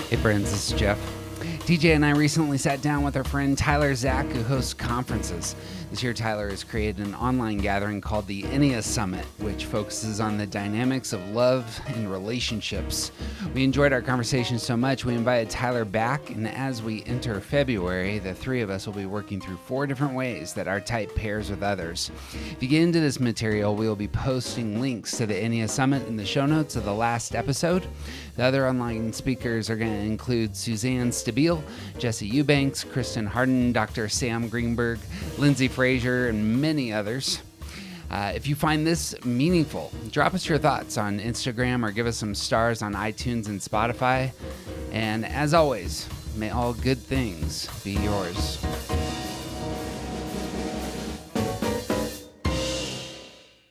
Hey friends, this is Jeff. TJ and I recently sat down with our friend Tyler Zach, who hosts conferences. This year, Tyler has created an online gathering called the Enneagram Summit, which focuses on the dynamics of love and relationships. We enjoyed our conversation so much, we invited Tyler back, and as we enter February, the three of us will be working through 4 different ways that our type pairs with others. If you get into this material, we will be posting links to the Enneagram Summit in the show notes of the last episode. The other online speakers are going to include Suzanne Stabile, Jesse Eubanks, Kristen Harden, Dr. Sam Greenberg, Lindsay Frazier, and many others. If you find this meaningful, drop us your thoughts on Instagram or give us some stars on iTunes and Spotify. And as always, may all good things be yours.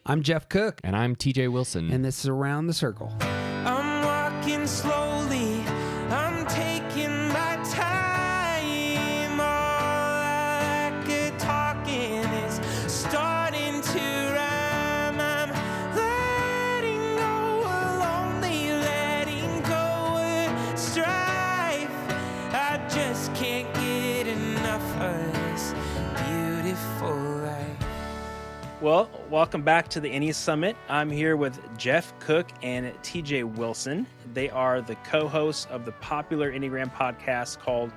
I'm Jeff Cook. And I'm TJ Wilson. And this is Around the Circle. I'm walking slowly, I'm taking my time. All I could talking is starting to rhyme. I'm letting go of lonely, letting go of strife. I just can't get enough of this beautiful life. Well, welcome back to the Enneagram Summit. I'm here with Jeff Cook and TJ Wilson. They are the co-hosts of the popular Enneagram podcast called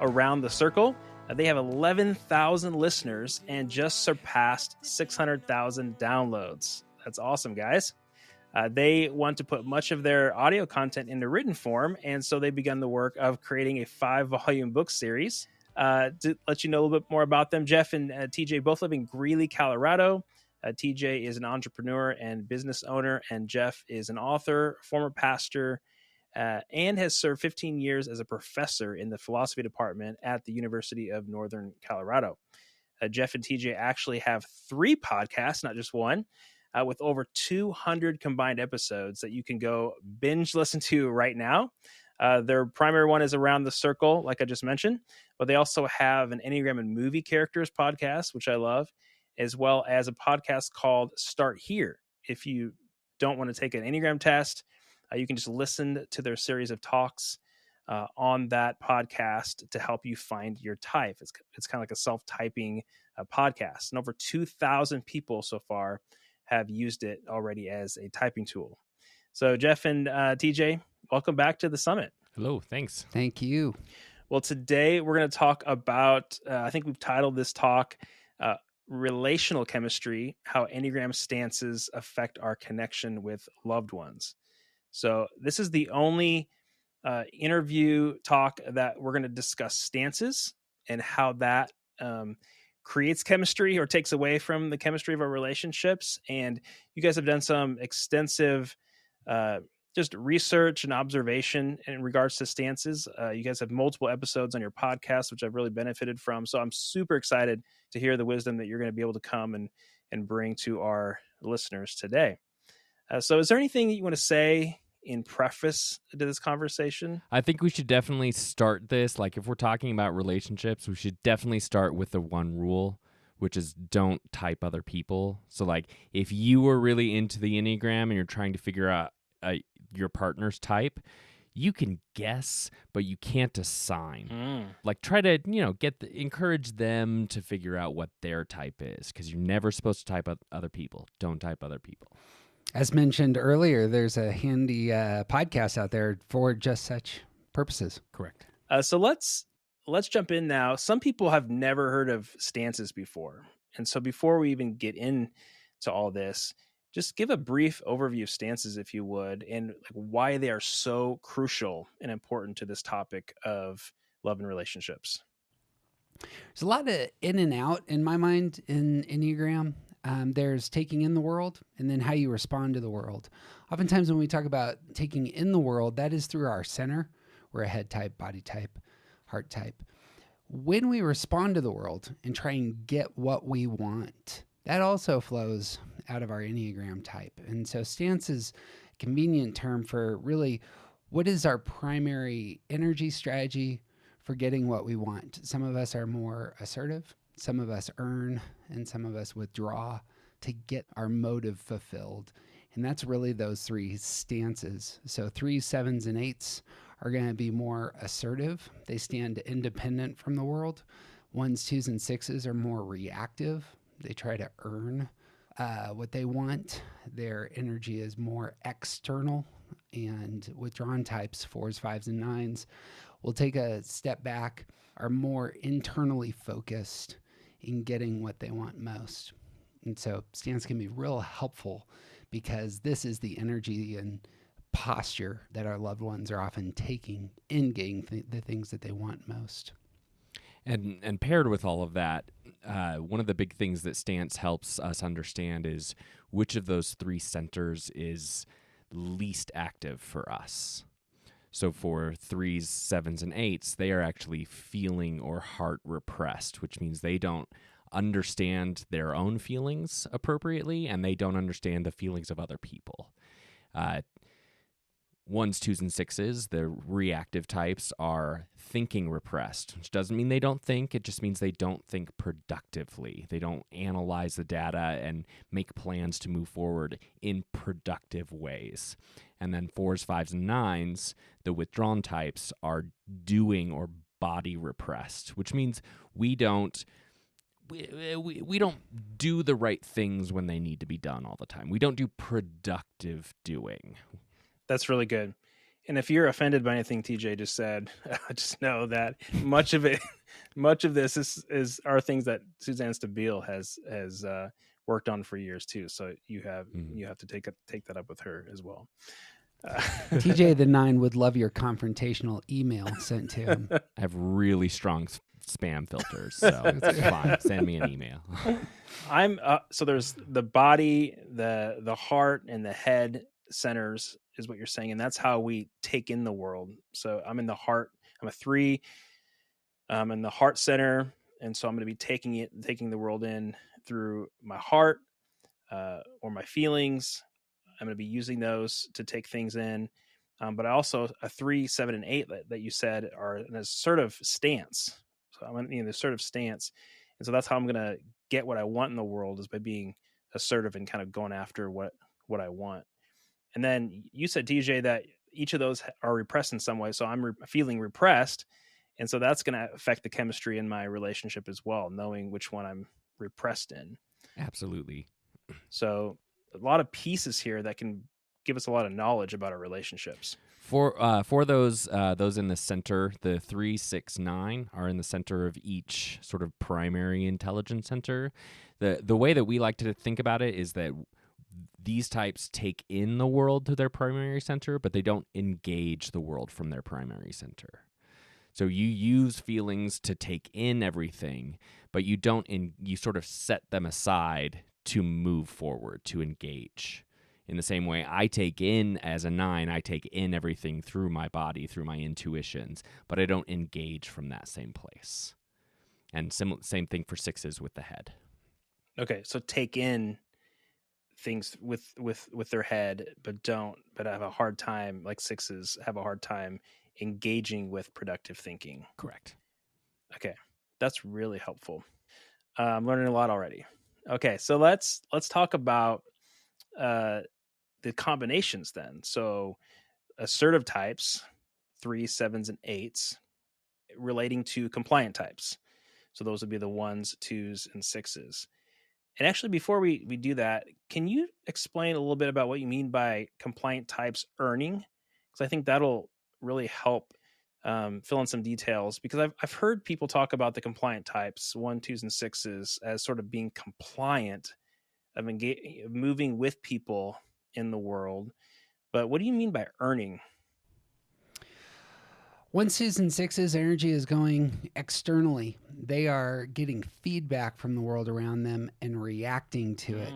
Around the Circle. They have 11,000 listeners and just surpassed 600,000 downloads. That's awesome, guys. They want to put much of their audio content into written form, and so they begun the work of creating a 5-volume book series. To let you know a little bit more about them, Jeff and TJ both live in Greeley, Colorado. TJ is an entrepreneur and business owner, and Jeff is an author, former pastor, and has served 15 years as a professor in the philosophy department at the University of Northern Colorado. Jeff and TJ actually have 3 podcasts, not just one, with over 200 combined episodes that you can go binge listen to right now. Their primary one is Around the Circle, like I just mentioned, but they also have an Enneagram and Movie Characters podcast, which I love, as well as a podcast called Start Here. If you don't want to take an Enneagram test, you can just listen to their series of talks on that podcast to help you find your type. It's kind of like a self-typing podcast. And over 2,000 people so far have used it already as a typing tool. So Jeff and TJ, welcome back to the summit. Hello, thanks. Thank you. Well, today we're going to talk about, I think we've titled this talk, Relational Chemistry, How Enneagram Stances Affect Our Connection with Loved Ones. So this is the only interview talk that we're going to discuss stances and how that creates chemistry or takes away from the chemistry of our relationships. And you guys have done some extensive just research and observation in regards to stances. You guys have multiple episodes on your podcast, which I've really benefited from. So I'm super excited to hear the wisdom that you're going to be able to come and bring to our listeners today. So is there anything that you want to say in preface to this conversation? I think we should definitely start this. Like, if we're talking about relationships, we should definitely start with the one rule, which is don't type other people. So, like, if you were really into the Enneagram and you're trying to figure out your partner's type, you can guess, but you can't assign. Like, try to, encourage them to figure out what their type is, because you're never supposed to type other people. Don't type other people. As mentioned earlier, there's a handy podcast out there for just such purposes. Correct. So let's jump in now. Some people have never heard of stances before. And so before we even get into all this, just give a brief overview of stances, if you would, and like why they are so crucial and important to this topic of love and relationships. There's a lot of in and out in my mind in Enneagram. There's taking in the world and then how you respond to the world. Oftentimes when we talk about taking in the world, that is through our center. We're a head type, body type, heart type. When we respond to the world and try and get what we want, that also flows out of our Enneagram type. And so stance is a convenient term for really what is our primary energy strategy for getting what we want. Some of us are more assertive, some of us earn, and some of us withdraw to get our motive fulfilled. And that's really those 3 stances. So 3s, 7s, and 8s are going to be more assertive. They stand independent from the world. 1s, 2s, and 6s are more reactive. They try to earn what they want. Their energy is more external. And withdrawn types, 4s, 5s, and 9s, will take a step back, are more internally focused in getting what they want most. And so stance can be real helpful because this is the energy and posture that our loved ones are often taking in getting the things that they want most. And paired with all of that, one of the big things that stance helps us understand is which of those 3 centers is least active for us. So for 3s, 7s, and 8s, they are actually feeling or heart repressed, which means they don't understand their own feelings appropriately, and they don't understand the feelings of other people. 1s, 2s, and 6s, the reactive types, are thinking repressed, which doesn't mean they don't think. It just means they don't think productively. They don't analyze the data and make plans to move forward in productive ways. And then 4s, 5s, and 9s, the withdrawn types, are doing or body repressed, which means we don't do the right things when they need to be done all the time. We don't do productive doing. That's really good. And if you're offended by anything TJ just said, just know that much of this are things that Suzanne Stabile has worked on for years too. So you have to take that up with her as well. TJ the 9 would love your confrontational email sent to him. I have really strong spam filters, so it's fine. Send me an email. So there's the body, the heart, and the head centers is what you're saying, and that's how we take in the world. So I'm in the heart. I'm a 3. I'm in the heart center, and so I'm going to be taking the world in through my heart or my feelings. I'm going to be using those to take things in. But I also, a 3, 7, and 8 that you said are an assertive stance. So I'm in the assertive stance, and so that's how I'm going to get what I want in the world, is by being assertive and kind of going after what I want. And then you said, TJ, that each of those are repressed in some way. So I'm feeling repressed. And so that's going to affect the chemistry in my relationship as well, knowing which one I'm repressed in. Absolutely. So a lot of pieces here that can give us a lot of knowledge about our relationships. For those in the center, the 3, 6, 9 are in the center of each sort of primary intelligence center. The way that we like to think about it is that these types take in the world to their primary center, but they don't engage the world from their primary center. So you use feelings to take in everything, but you don't. You sort of set them aside to move forward, to engage. In the same way, I take in, as a 9, I take in everything through my body, through my intuitions, but I don't engage from that same place. And same thing for 6s with the head. Okay, so take in things with their head, but have a hard time, like 6s have a hard time engaging with productive thinking. Correct. Okay, that's really helpful. I'm learning a lot already. Okay, so let's talk about the combinations then. So assertive types, 3s, 7s, and 8s, relating to compliant types. So those would be the 1s, 2s, and 6s. And actually, before we do that, can you explain a little bit about what you mean by compliant types earning? Because I think that'll really help fill in some details. Because I've heard people talk about the compliant types, 1, 2s, and 6s, as sort of being compliant, of moving with people in the world. But what do you mean by earning? 1s, 2s, and 6s, energy is going externally. They are getting feedback from the world around them and reacting to it.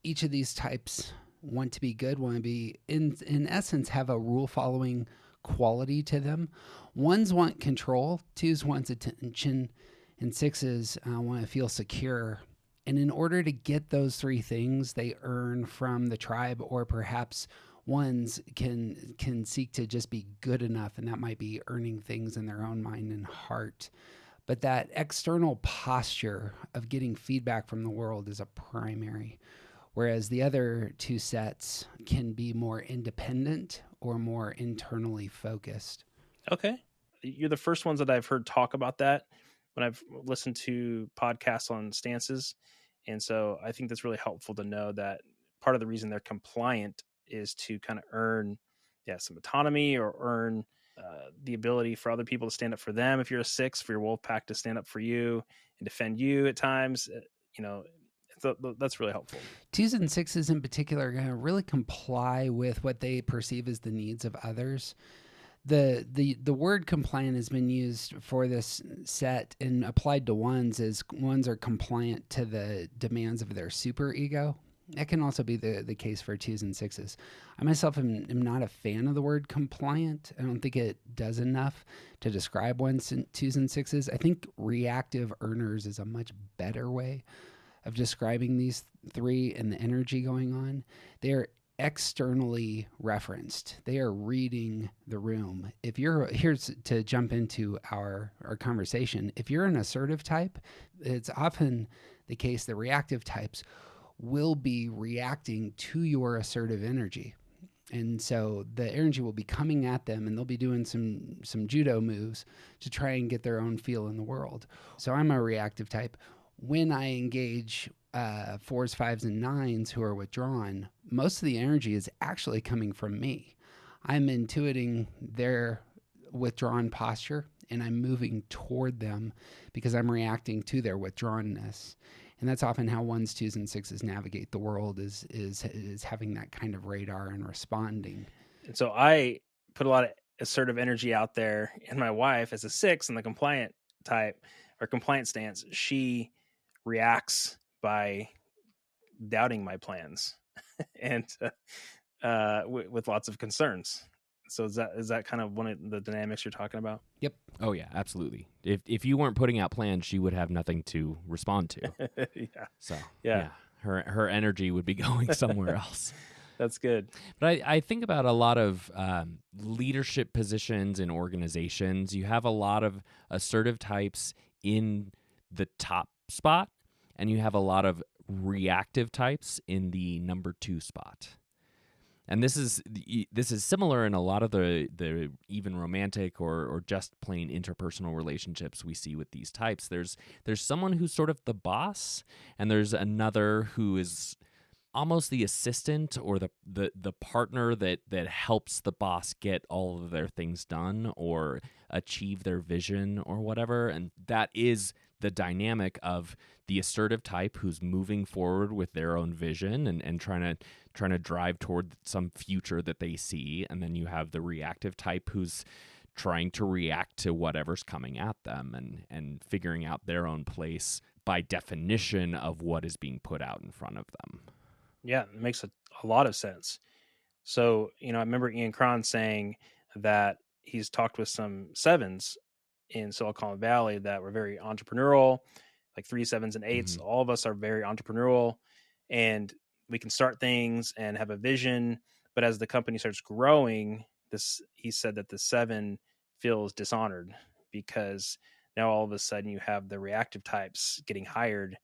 Each of these types want to be good, want to be, in essence, have a rule-following quality to them. 1s want control, 2s want attention, and 6s want to feel secure. And in order to get those 3 things, they earn from the tribe, or perhaps 1s can seek to just be good enough, and that might be earning things in their own mind and heart. But that external posture of getting feedback from the world is a primary, whereas the other 2 sets can be more independent or more internally focused. Okay. You're the first ones that I've heard talk about that when I've listened to podcasts on stances. And so I think that's really helpful to know that part of the reason they're compliant is to kind of earn some autonomy, or earn the ability for other people to stand up for them. If you're a 6, for your wolf pack to stand up for you and defend you at times, that's really helpful. 2s and 6s in particular are going to really comply with what they perceive as the needs of others. The word compliant has been used for this set and applied to 1s as 1s are compliant to the demands of their super ego. That can also be the case for 2s and 6s. I myself am not a fan of the word compliant. I don't think it does enough to describe 1s, 2s, and 6s. I think reactive earners is a much better way of describing these 3 and the energy going on. They're externally referenced. They are reading the room. Here's to jump into our conversation. If you're an assertive type, it's often the case that reactive types will be reacting to your assertive energy. And so the energy will be coming at them, and they'll be doing some judo moves to try and get their own feel in the world. So I'm a reactive type. When I engage 4s, 5s, and 9s who are withdrawn, most of the energy is actually coming from me. I'm intuiting their withdrawn posture, and I'm moving toward them because I'm reacting to their withdrawnness. And that's often how 1s, 2s, and 6s navigate the world, is having that kind of radar and responding. And so I put a lot of assertive energy out there, and my wife, as a 6 in the compliant type or compliant stance, she reacts by doubting my plans and with lots of concerns. So is that kind of one of the dynamics you're talking about? Yep. Oh yeah, absolutely. If you weren't putting out plans, she would have nothing to respond to. Yeah. So yeah, her energy would be going somewhere else. That's good. But I think about a lot of leadership positions in organizations. You have a lot of assertive types in the top spot, and you have a lot of reactive types in the number 2 spot. And this is similar in a lot of the even romantic or just plain interpersonal relationships we see with these types. There's someone who's sort of the boss, and there's another who is almost the assistant or the partner that helps the boss get all of their things done or achieve their vision or whatever. And that is the dynamic of the assertive type who's moving forward with their own vision and trying to drive toward some future that they see. And then you have the reactive type who's trying to react to whatever's coming at them and figuring out their own place by definition of what is being put out in front of them. Yeah, it makes a lot of sense. So, I remember Ian Cron saying that he's talked with some 7s in Silicon Valley that were very entrepreneurial, like 3, 7s, and 8s. Mm-hmm. All of us are very entrepreneurial, and we can start things and have a vision. But as the company starts growing, he said that the 7 feels dishonored because now all of a sudden you have the reactive types getting hired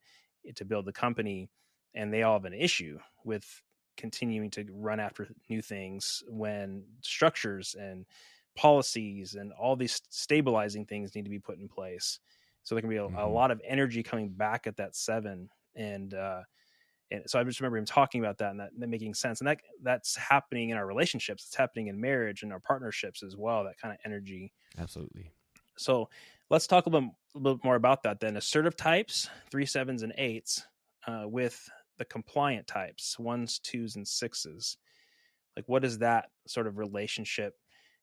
to build the company, and they all have an issue with continuing to run after new things when structures and policies and all these stabilizing things need to be put in place. So there can be a lot of energy coming back at that 7. And so I just remember him talking about that and that making sense. And that's happening in our relationships. It's happening in marriage and our partnerships as well, that kind of energy. Absolutely. So let's talk a little bit more about that then. Assertive types, 3, 7s, and 8s, with the compliant types, 1s, 2s, and 6s. Like, what is that sort of relationship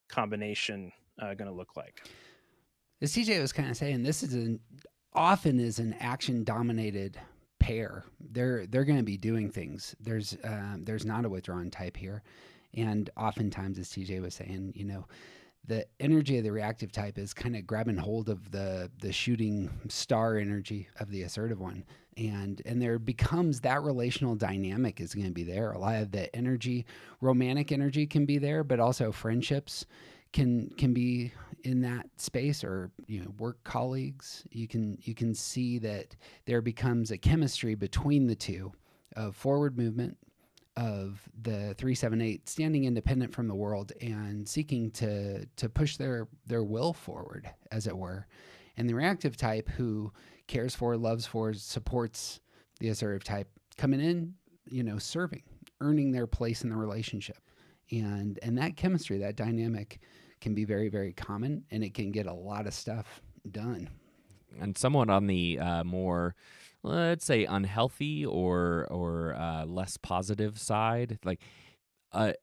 combination going to look like? As TJ was kind of saying, this is often an action dominated pair. They're going to be doing things. There's not a withdrawn type here, and oftentimes, as TJ was saying, the energy of the reactive type is kind of grabbing hold of the shooting star energy of the assertive one. And there becomes that relational dynamic is going to be there. A lot of the energy, romantic energy can be there, but also friendships can be in that space, or work colleagues. You can see that there becomes a chemistry between the two of forward movement, of the 378 standing independent from the world and seeking to push their will forward, as it were. And the reactive type, who cares for, loves for, supports the assertive type, coming in, serving, earning their place in the relationship. And that chemistry, that dynamic can be very, very common, and it can get a lot of stuff done. And somewhat on the more, let's say, unhealthy or less positive side, like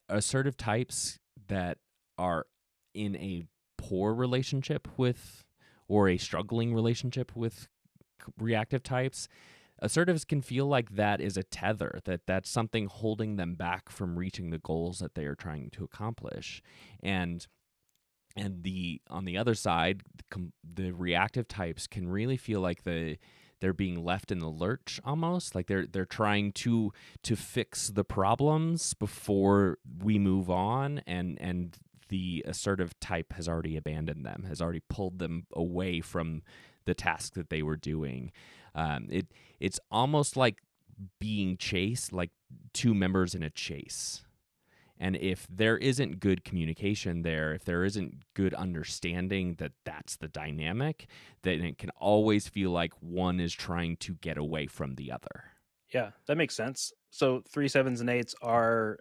assertive types that are in a poor relationship with, or a struggling relationship with reactive types, assertives can feel like that is a tether, that's something holding them back from reaching the goals that they are trying to accomplish. And on the other side, the reactive types can really feel like they're being left in the lurch, almost like they're trying to fix the problems before we move on, and the assertive type has already abandoned them, has already pulled them away from the task that they were doing. It's almost like being chased, like two members in a chase. And if there isn't good communication there, if there isn't good understanding that that's the dynamic, then it can always feel like one is trying to get away from the other. Yeah, that makes sense. So 3, 7s, and 8s are,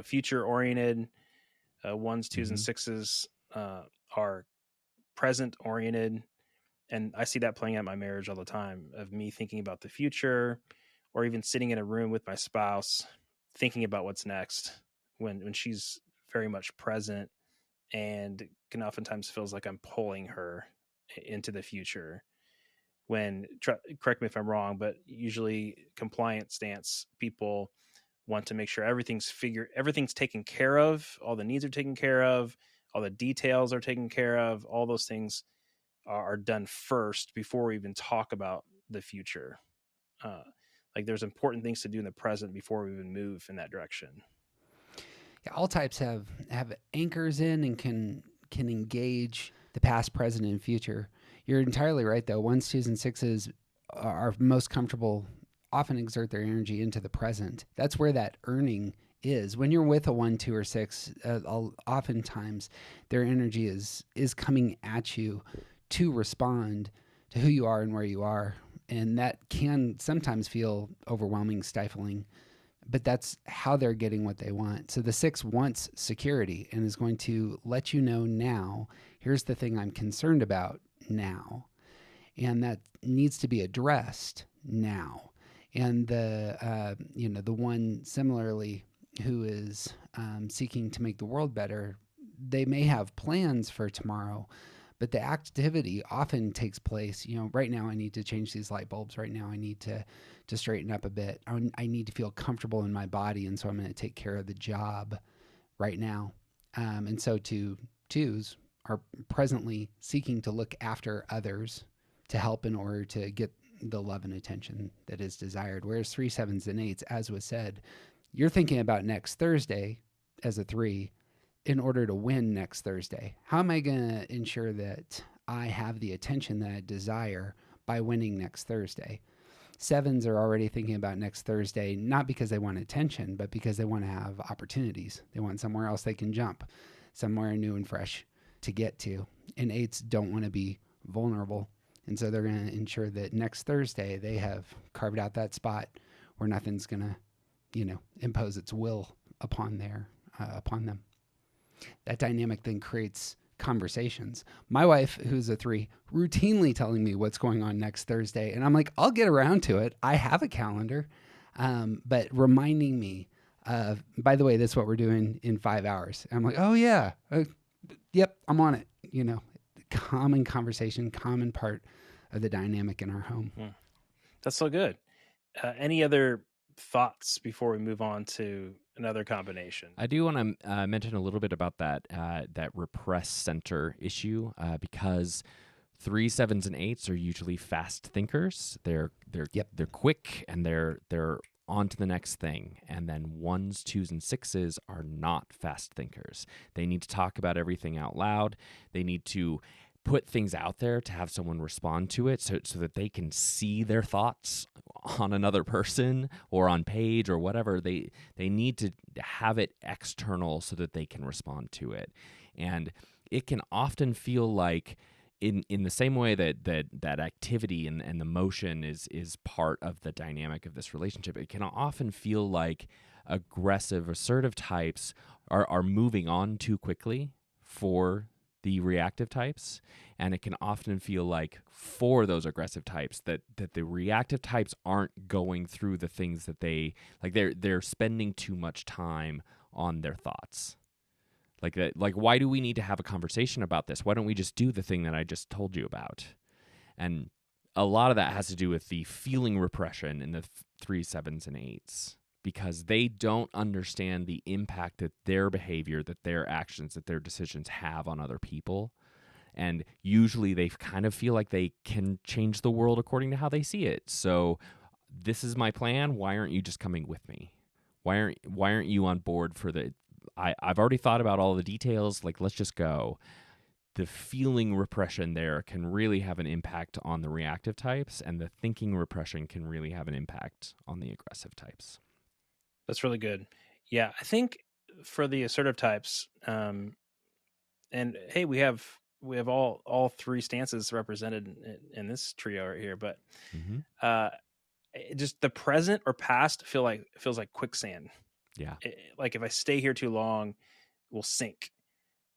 future oriented. 1s, 2s, and 6s are present oriented. And I see that playing out in my marriage all the time, of me thinking about the future, or even sitting in a room with my spouse thinking about what's next, when she's very much present, and can oftentimes feels like I'm pulling her into the future. When, correct me if I'm wrong, but usually compliant stance people want to make sure everything's taken care of, all the needs are taken care of, all the details are taken care of, all those things are done first before we even talk about the future. Like there's important things to do in the present before we even move in that direction. Yeah, all types have anchors in and can engage the past, present, and future. You're entirely right, though. 1s, 2s, and 6s are most comfortable, often exert their energy into the present. That's where that earning is. When you're with a 1, 2, or 6, oftentimes their energy is coming at you to respond to who you are and where you are. And that can sometimes feel overwhelming, stifling, but that's how they're getting what they want. So the 6 wants security and is going to let you know now, here's the thing I'm concerned about now. And that needs to be addressed now. And the 1 similarly, who is seeking to make the world better, they may have plans for tomorrow, but the activity often takes place, right now I need to change these light bulbs. Right now I need to straighten up a bit. I need to feel comfortable in my body, and so I'm going to take care of the job right now. And so 2s are presently seeking to look after others to help in order to get the love and attention that is desired. Whereas 3, 7s, and 8s, as was said, you're thinking about next Thursday as a 3, in order to win next Thursday. How am I going to ensure that I have the attention that I desire by winning next Thursday? 7s are already thinking about next Thursday, not because they want attention, but because they want to have opportunities. They want somewhere else they can jump, somewhere new and fresh to get to. And 8s don't want to be vulnerable. And so they're going to ensure that next Thursday they have carved out that spot where nothing's going to, impose its will upon them. That dynamic then creates conversations. My wife, who's a 3, routinely telling me what's going on next Thursday. And I'm like, I'll get around to it. I have a calendar. But reminding me of, by the way, this is what we're doing in 5 hours. And I'm like, oh yeah, yep, I'm on it. Common conversation, common part of the dynamic in our home. That's so good. Any other thoughts before we move on to another combination? I do want to mention a little bit about that repressed center issue, because 3, 7s, and 8s are usually fast thinkers. They're quick, and they're on to the next thing. And then 1s, 2s, and 6s are not fast thinkers. They need to talk about everything out loud. They need to put things out there to have someone respond to it so that they can see their thoughts on another person or on page or whatever. They need to have it external so that they can respond to it. And it can often feel like in the same way that activity and the motion is part of the dynamic of this relationship, it can often feel like aggressive, assertive types are moving on too quickly for the reactive types, and it can often feel like for those aggressive types that the reactive types aren't going through the things that they're spending too much time on their thoughts. Like why do we need to have a conversation about this? Why don't we just do the thing that I just told you about? And a lot of that has to do with the feeling repression in the 3, 7s, and 8s, because they don't understand the impact that their behavior, that their actions, that their decisions have on other people. And usually they kind of feel like they can change the world according to how they see it. So this is my plan. Why aren't you just coming with me? Why aren't you on board for the I've already thought about all the details, like let's just go. The feeling repression there can really have an impact on the reactive types, and the thinking repression can really have an impact on the aggressive types. That's really good. Yeah, I think for the assertive types, and hey, we have all 3 stances represented in this trio right here, but just the present or past feels like quicksand. Yeah. Like if I stay here too long, we'll sink.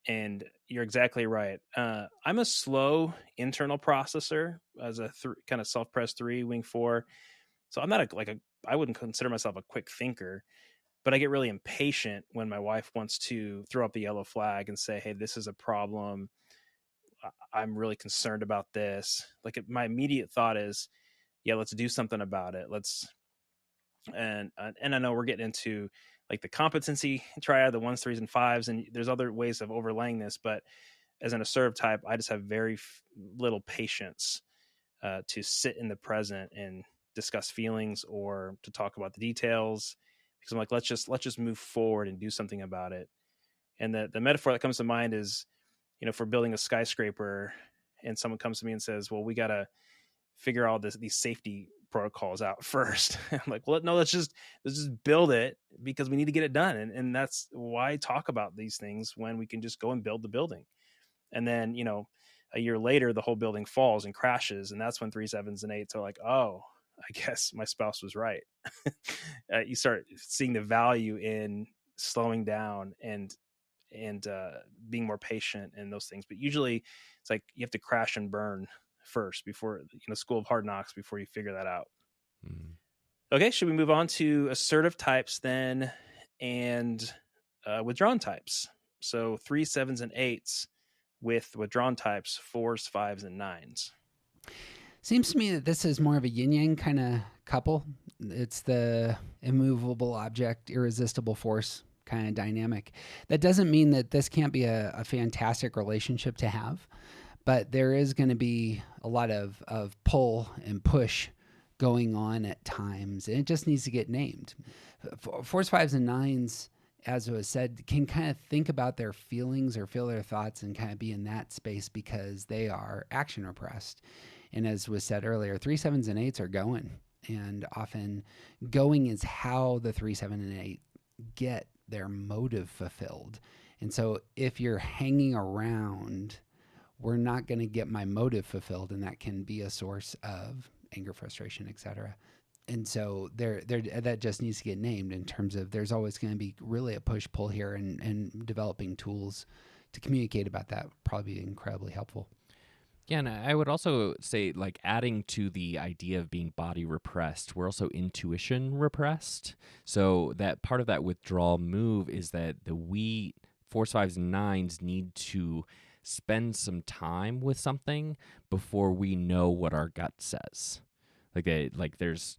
And you're exactly right. I'm a slow internal processor as a kind of self-pressed 3, wing 4. So I'm not I wouldn't consider myself a quick thinker, but I get really impatient when my wife wants to throw up the yellow flag and say, hey, this is a problem. I'm really concerned about this. My immediate thought is, yeah, let's do something about it. And I know we're getting into like the competency triad, the 1s, 3s, and 5s, and there's other ways of overlaying this, but as an assertive type, I just have very little patience to sit in the present and discuss feelings or to talk about the details, because I'm like, let's just move forward and do something about it. And the metaphor that comes to mind is, if we're building a skyscraper and someone comes to me and says, well, we got to figure all these safety protocols out first. I'm like, well, no, let's just build it, because we need to get it done. And that's why talk about these things when we can just go and build the building. And then, a year later, the whole building falls and crashes. And that's when 3, 7s, and 8s are like, oh, I guess my spouse was right. You start seeing the value in slowing down and being more patient and those things. But usually it's like you have to crash and burn first before, school of hard knocks, before you figure that out. Okay, should we move on to assertive types then, and withdrawn types? So 3, 7s, and 8s with withdrawn types, 4s, 5s, and 9s. Seems to me that this is more of a yin-yang kind of couple. It's the immovable object, irresistible force kind of dynamic. That doesn't mean that this can't be a fantastic relationship to have, but there is going to be a lot of pull and push going on at times, and it just needs to get named. 4s, 5s, and 9s, as was said, can kind of think about their feelings or feel their thoughts and kind of be in that space because they are action repressed. And as was said earlier, 3, 7s, and 8s are going, and often going is how the 3, 7, and 8 get their motive fulfilled. And so if you're hanging around, we're not going to get my motive fulfilled, and that can be a source of anger, frustration, etc. And so that just needs to get named in terms of there's always going to be really a push-pull here, and developing tools to communicate about that would probably be incredibly helpful. Yeah, and I would also say, like, adding to the idea of being body repressed, we're also intuition repressed. So that part of that withdrawal move is that the 4s, 5s, and 9s need to spend some time with something before we know what our gut says. Like there's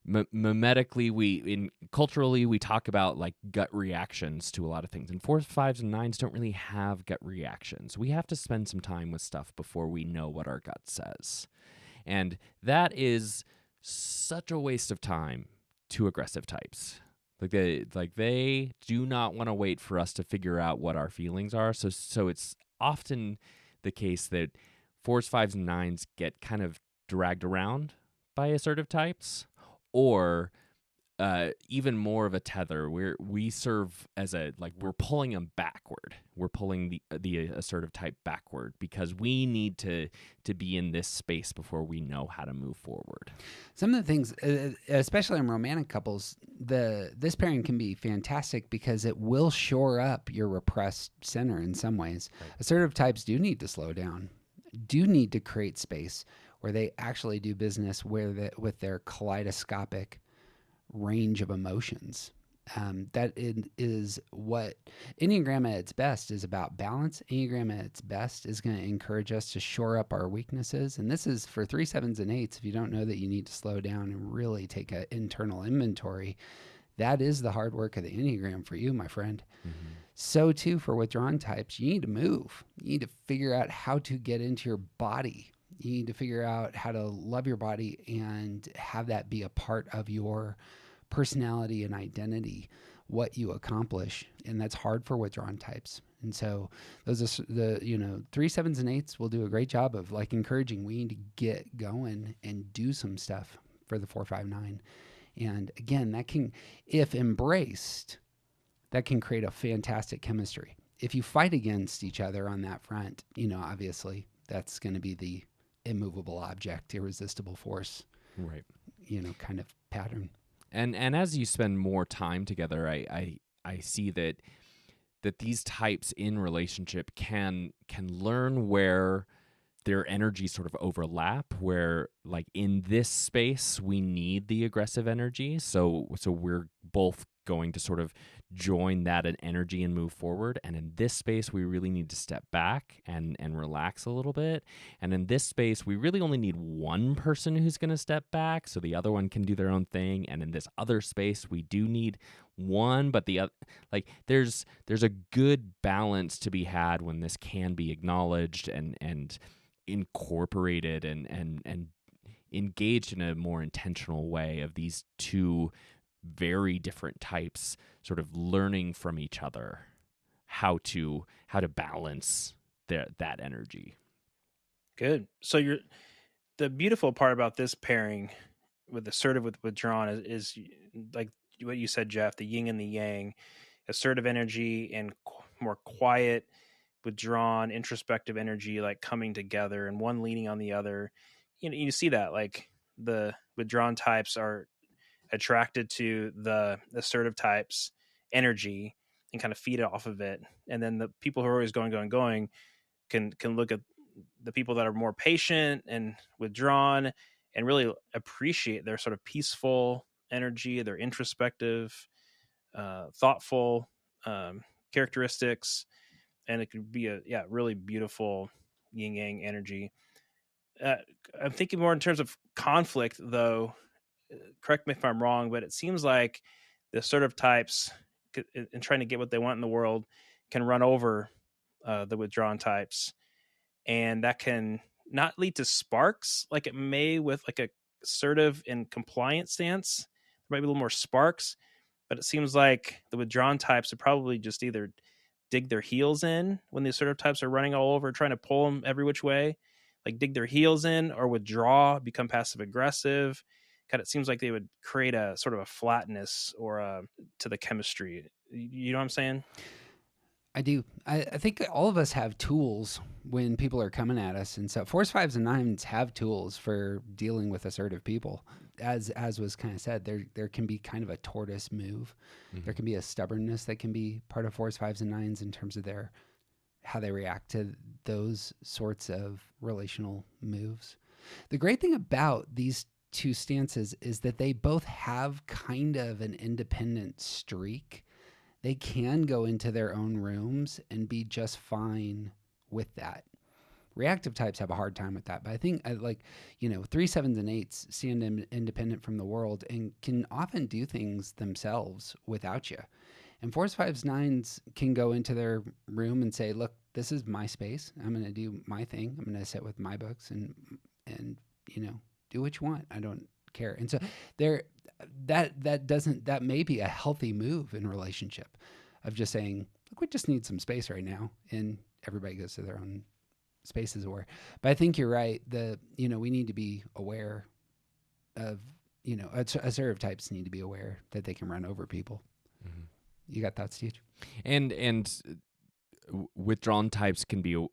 mimetically, culturally, we talk about like gut reactions to a lot of things, and 4s, 5s, and 9s don't really have gut reactions. We have to spend some time with stuff before we know what our gut says, and that is such a waste of time to aggressive types. They do not want to wait for us to figure out what our feelings are. So it's often the case that 4s, 5s, and 9s get kind of dragged around by assertive types, or even more of a tether where we serve as we're pulling them backward. We're pulling the assertive type backward because we need to be in this space before we know how to move forward. Some of the things, especially in romantic couples, this pairing can be fantastic because it will shore up your repressed center in some ways. Right. Assertive types do need to slow down, do need to create space where they actually do business with their kaleidoscopic range of emotions. That is what Enneagram at its best is about. Balance. Enneagram at its best is going to encourage us to shore up our weaknesses. And this is for 3, 7s, and 8s. If you don't know that you need to slow down and really take an internal inventory, that is the hard work of the Enneagram for you, my friend. Mm-hmm. So too for withdrawn types, you need to move. You need to figure out how to get into your body. You need to figure out how to love your body and have that be a part of your personality and identity, what you accomplish. And that's hard for withdrawn types. And so those are 3, 7s, and 8s will do a great job of encouraging. We need to get going and do some stuff for the 4, 5, 9. And again, that can, if embraced, that can create a fantastic chemistry. If you fight against each other on that front, obviously that's going to be the immovable object, irresistible force, right? Kind of pattern. And as you spend more time together, I see that these types in relationship can learn where their energies sort of overlap, where in this space we need the aggressive energy, so we're both going to sort of join that energy and move forward. And in this space, we really need to step back and relax a little bit. And in this space, we really only need one person who's going to step back so the other one can do their own thing. And in this other space, we do need one, but the other, there's a good balance to be had when this can be acknowledged and incorporated and engaged in a more intentional way of these two very different types sort of learning from each other how to balance that energy. Good. So the beautiful part about this pairing with assertive with withdrawn is like what you said, Jeff, the yin and the yang, assertive energy and more quiet, withdrawn, introspective energy, coming together and one leaning on the other. You see that the withdrawn types are attracted to the assertive types energy and kind of feed off of it. And then the people who are always going can look at the people that are more patient and withdrawn and really appreciate their sort of peaceful energy, their introspective, thoughtful characteristics. And it could be a really beautiful yin yang energy. I'm thinking more in terms of conflict, though. Correct me if I'm wrong, but it seems like the assertive types, in trying to get what they want in the world, can run over the withdrawn types, and that can not lead to sparks like it may with a assertive and compliant stance. There might be a little more sparks, but it seems like the withdrawn types would probably just either dig their heels in when the assertive types are running all over, trying to pull them every which way, dig their heels in, or withdraw, become passive aggressive. Kind of seems like they would create a sort of a flatness or to the chemistry. You know what I'm saying? I do. I think all of us have tools when people are coming at us. And so 4s, 5s, and 9s have tools for dealing with assertive people. As was kind of said, there can be kind of a tortoise move. Mm-hmm. There can be a stubbornness that can be part of 4s, 5s, and 9s in terms of how they react to those sorts of relational moves. The great thing about these two stances is that they both have kind of an independent streak. They can go into their own rooms and be just fine with that. Reactive types have a hard time with that, but I think 3, 7s, and 8s stand independent from the world and can often do things themselves without you. And 4s, 5s, 9s can go into their room and say, look, this is my space. I'm going to do my thing. I'm going to sit with my books and do what you want. I don't care. And so that may be a healthy move in relationship of just saying, look, we just need some space right now. And everybody goes to their own spaces aware. But I think you're right. We need to be aware of, assertive types need to be aware that they can run over people. Mm-hmm. You got thoughts, Steve? And withdrawn types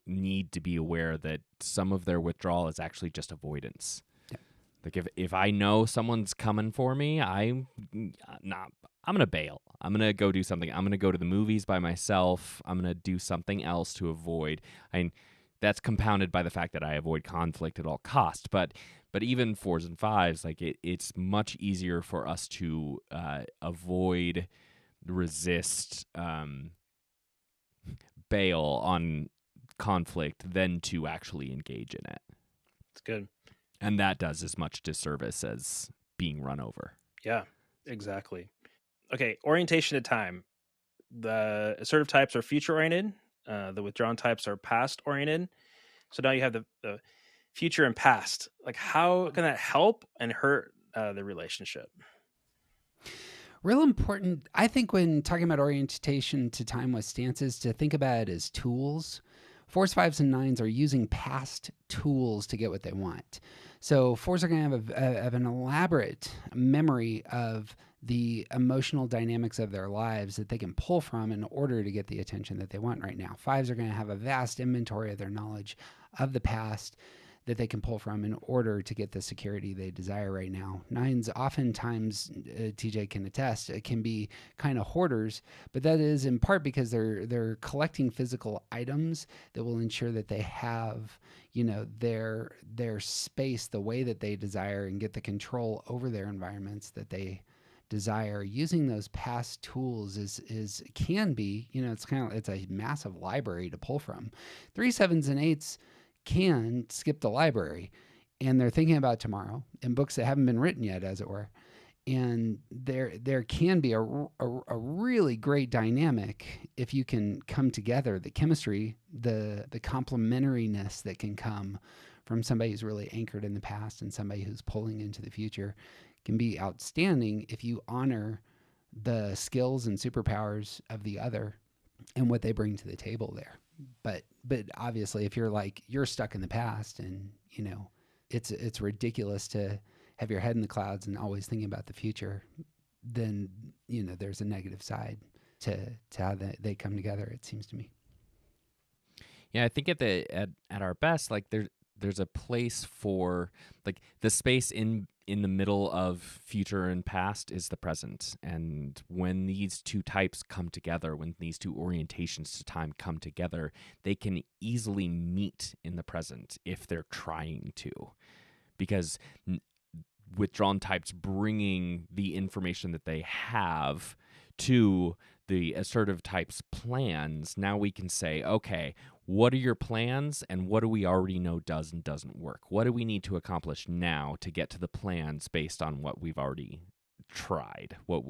need to be aware that some of their withdrawal is actually just avoidance. Yeah. Like if I know someone's coming for me, I'm gonna bail. I'm gonna go do something. I'm gonna go to the movies by myself. I'm gonna do something else to avoid. That's compounded by the fact that I avoid conflict at all costs. But even 4s and 5s, like it's much easier for us to avoid, resist, bail on conflict than to actually engage in it. It's good. And that does as much disservice as being run over. Yeah, exactly. Okay, orientation to time. The assertive types are future-oriented. The withdrawn types are past-oriented. So now you have the future and past. Like, how can that help and hurt the relationship? Real important, I think, when talking about orientation to time with stances, to think about it as tools. 4s, 5s, and 9s are using past tools to get what they want. So 4s are going to have an elaborate memory of the emotional dynamics of their lives that they can pull from in order to get the attention that they want right now. 5s are going to have a vast inventory of their knowledge of the past that they can pull from in order to get the security they desire right now. 9s oftentimes, TJ can attest, it can be kind of hoarders, but that is in part because they're collecting physical items that will ensure that they have, their space the way that they desire and get the control over their environments that they desire. Using those past tools can be, it's a massive library to pull from. 3s, 7s, and 8s can skip the library, and they're thinking about tomorrow and books that haven't been written yet, as it were. And there can be a really great dynamic if you can come together. The chemistry, the complementariness that can come from somebody who's really anchored in the past and somebody who's pulling into the future can be outstanding if you honor the skills and superpowers of the other and what they bring to the table there. But obviously, if you're stuck in the past and, it's ridiculous to have your head in the clouds and always thinking about the future, then, there's a negative side to how they come together, it seems to me. Yeah, I think at our best, like there's a place for, like, the space in the middle of future and past is the present. And when these two types come together, when these two orientations to time come together, they can easily meet in the present if they're trying to. Because withdrawn types bringing the information that they have to the assertive types' plans, now we can say, okay, what are your plans and what do we already know does and doesn't work? What do we need to accomplish now to get to the plans based on what we've already tried? What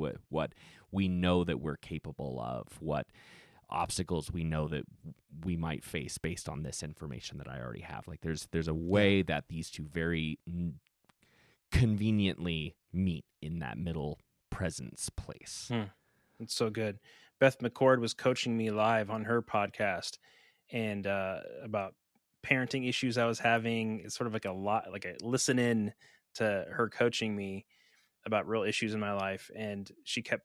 we know that we're capable of? What obstacles we know that we might face based on this information that I already have? Like there's a way that these two very conveniently meet in that middle presence place. It's so good. Beth McCord was coaching me live on her podcast and about parenting issues I was having. It's sort of like a listen in to her coaching me about real issues in my life. And she kept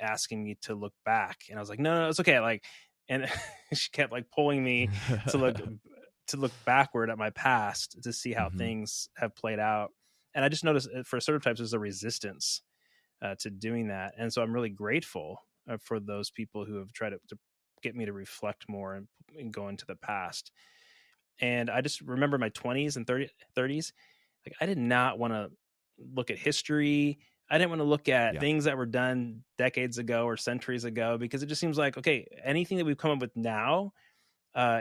asking me to look back. And I was like, no, it's okay. And she kept pulling me to look backward at my past to see how things have played out. And I just noticed for assertive types, there's a resistance to doing that. And so I'm really grateful for those people who have tried to get me to reflect more and go into the past. And I just remember my 20s and 30s. I did not want to look at history. I didn't want to look at things that were done decades ago or centuries ago, because it just seems like, okay, anything that we've come up with now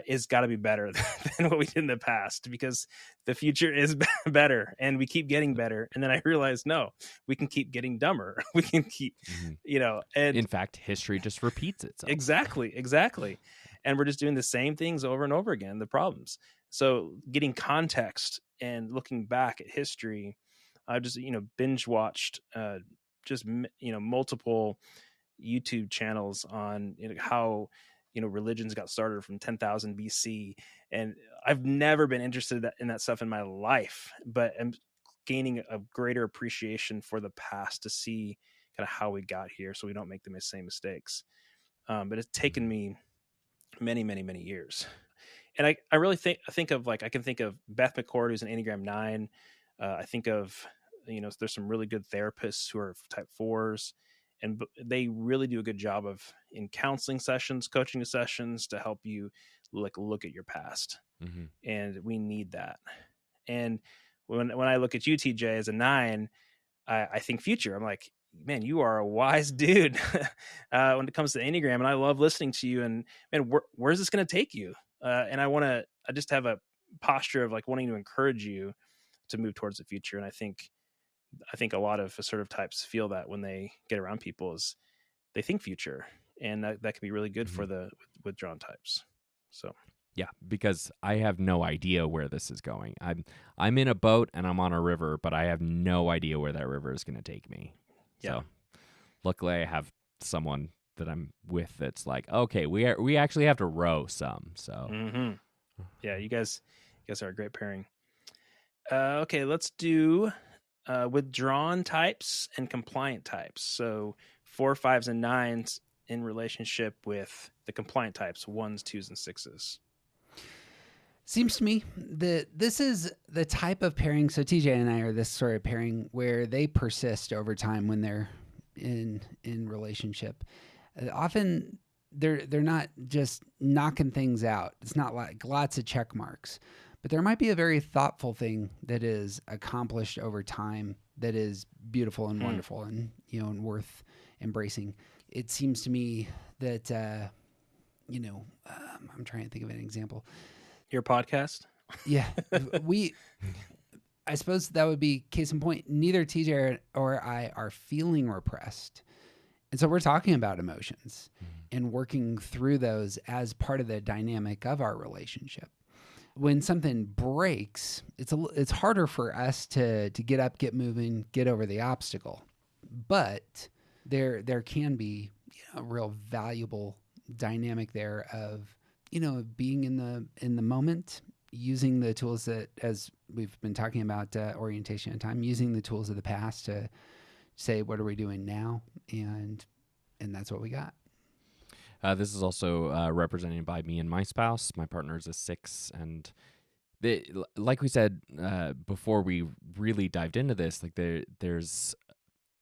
is got to be better than what we did in the past, because the future is better and we keep getting better. And then I realized, no, we can keep getting dumber. We can keep, and in fact, history just repeats itself. Exactly. And we're just doing the same things over and over again, the problems. So getting context and looking back at history, I just, binge watched multiple YouTube channels on how religions got started from 10,000 BC, and I've never been interested in that stuff in my life, but I'm gaining a greater appreciation for the past to see kind of how we got here so we don't make the same mistakes. But it's taken me many, many, many years. And I really think of like, I can think of Beth McCord, who's an Enneagram 9. I think of, there's some really good therapists who are type 4s, and they really do a good job of in counseling sessions, coaching sessions to help you like look at your past. Mm-hmm. And we need that. And when I look at you, TJ, as a 9, I think future. I'm like, man, you are a wise dude when it comes to Enneagram, and I love listening to you. And man, where's this going to take you? And I just have a posture of like wanting to encourage you to move towards the future. And I think a lot of assertive types feel that when they get around people is they think future, and that can be really good for the withdrawn types. So. Yeah, because I have no idea where this is going. I'm in a boat and I'm on a river, but I have no idea where that river is going to take me. Yeah. So luckily I have someone that I'm with that's like, okay, we actually have to row some. So yeah, you guys are a great pairing. Okay, let's do withdrawn types and compliant types. So 4, 5s, and 9s in relationship with the compliant types, 1s, 2s, and 6s. Seems to me that this is the type of pairing. So TJ and I are this sort of pairing where they persist over time when they're in relationship. Often they're not just knocking things out. It's not like lots of check marks, but there might be a very thoughtful thing that is accomplished over time that is beautiful and wonderful and and worth embracing. It seems to me that I'm trying to think of an example. Your podcast? Yeah. I suppose that would be case in point. Neither TJ or I are feeling repressed. And so we're talking about emotions and working through those as part of the dynamic of our relationship. When something breaks, it's harder for us to get up, get moving, get over the obstacle. But there can be a real valuable dynamic there of being in the moment, using the tools that, as we've been talking about, orientation and time, using the tools of the past to say, what are we doing now? And that's what we got. This is also represented by me and my spouse. My partner is a 6, and like we said before we really dived into this, like there's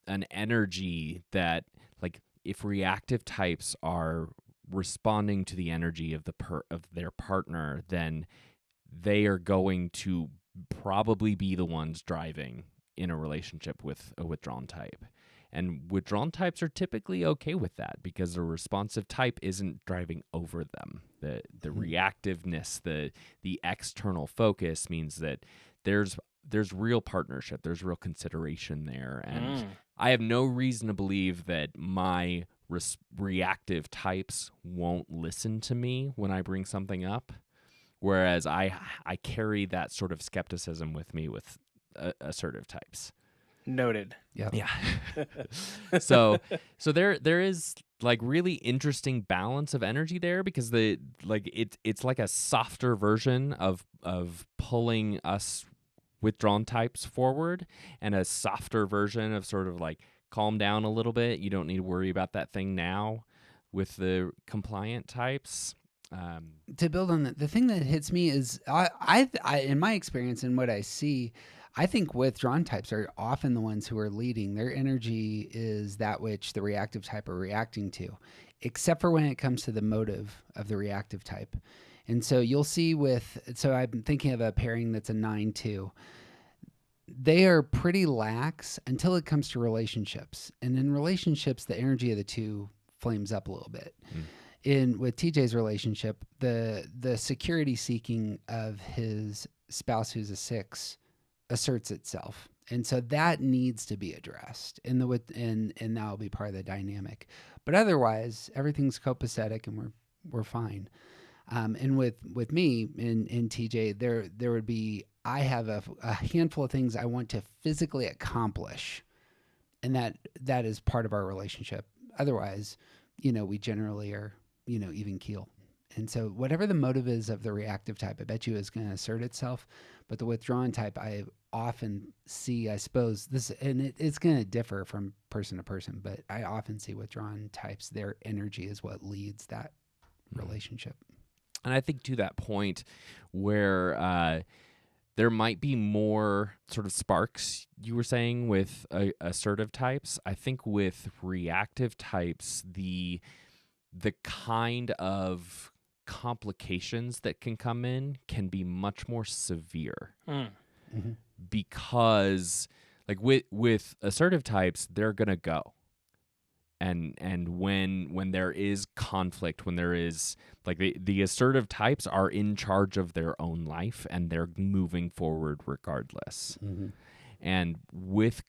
an energy that, like, if reactive types are responding to the energy of their partner, then they are going to probably be the ones driving in a relationship with a withdrawn type. And withdrawn types are typically okay with that because the responsive type isn't driving over them. The reactiveness, the external focus means that there's real partnership, there's real consideration there. And I have no reason to believe that my reactive types won't listen to me when I bring something up, whereas I carry that sort of skepticism with me with assertive types. Noted. Yep. Yeah. So there is like really interesting balance of energy there because it's like a softer version of pulling us withdrawn types forward, and a softer version of sort of like calm down a little bit. You don't need to worry about that thing now with the compliant types. To build on that, the thing that hits me is I in my experience and what I see, I think withdrawn types are often the ones who are leading. Their energy is that which the reactive type are reacting to, except for when it comes to the motive of the reactive type. And so you'll see so I'm thinking of a pairing that's a 9-2. They are pretty lax until it comes to relationships. And in relationships, the energy of the two flames up a little bit. With TJ's relationship, the security seeking of his spouse who's a 6 asserts itself. And so that needs to be addressed. And that'll be part of the dynamic. But otherwise, everything's copacetic and we're fine. And with me and TJ, there would be, I have a handful of things I want to physically accomplish, and that is part of our relationship. Otherwise, we generally are, even keel And so whatever the motive is of the reactive type, I bet you is going to assert itself. But the withdrawn type, I often see, I suppose this, and it's going to differ from person to person, but I often see withdrawn types, their energy is what leads that relationship. And I think to that point where there might be more sort of sparks, you were saying, with assertive types. I think with reactive types, the kind of complications that can come in can be much more severe. Mm-hmm. Because like with assertive types, they're going to go. And when there is conflict, when there is like the assertive types are in charge of their own life and they're moving forward regardless. Mm-hmm. And with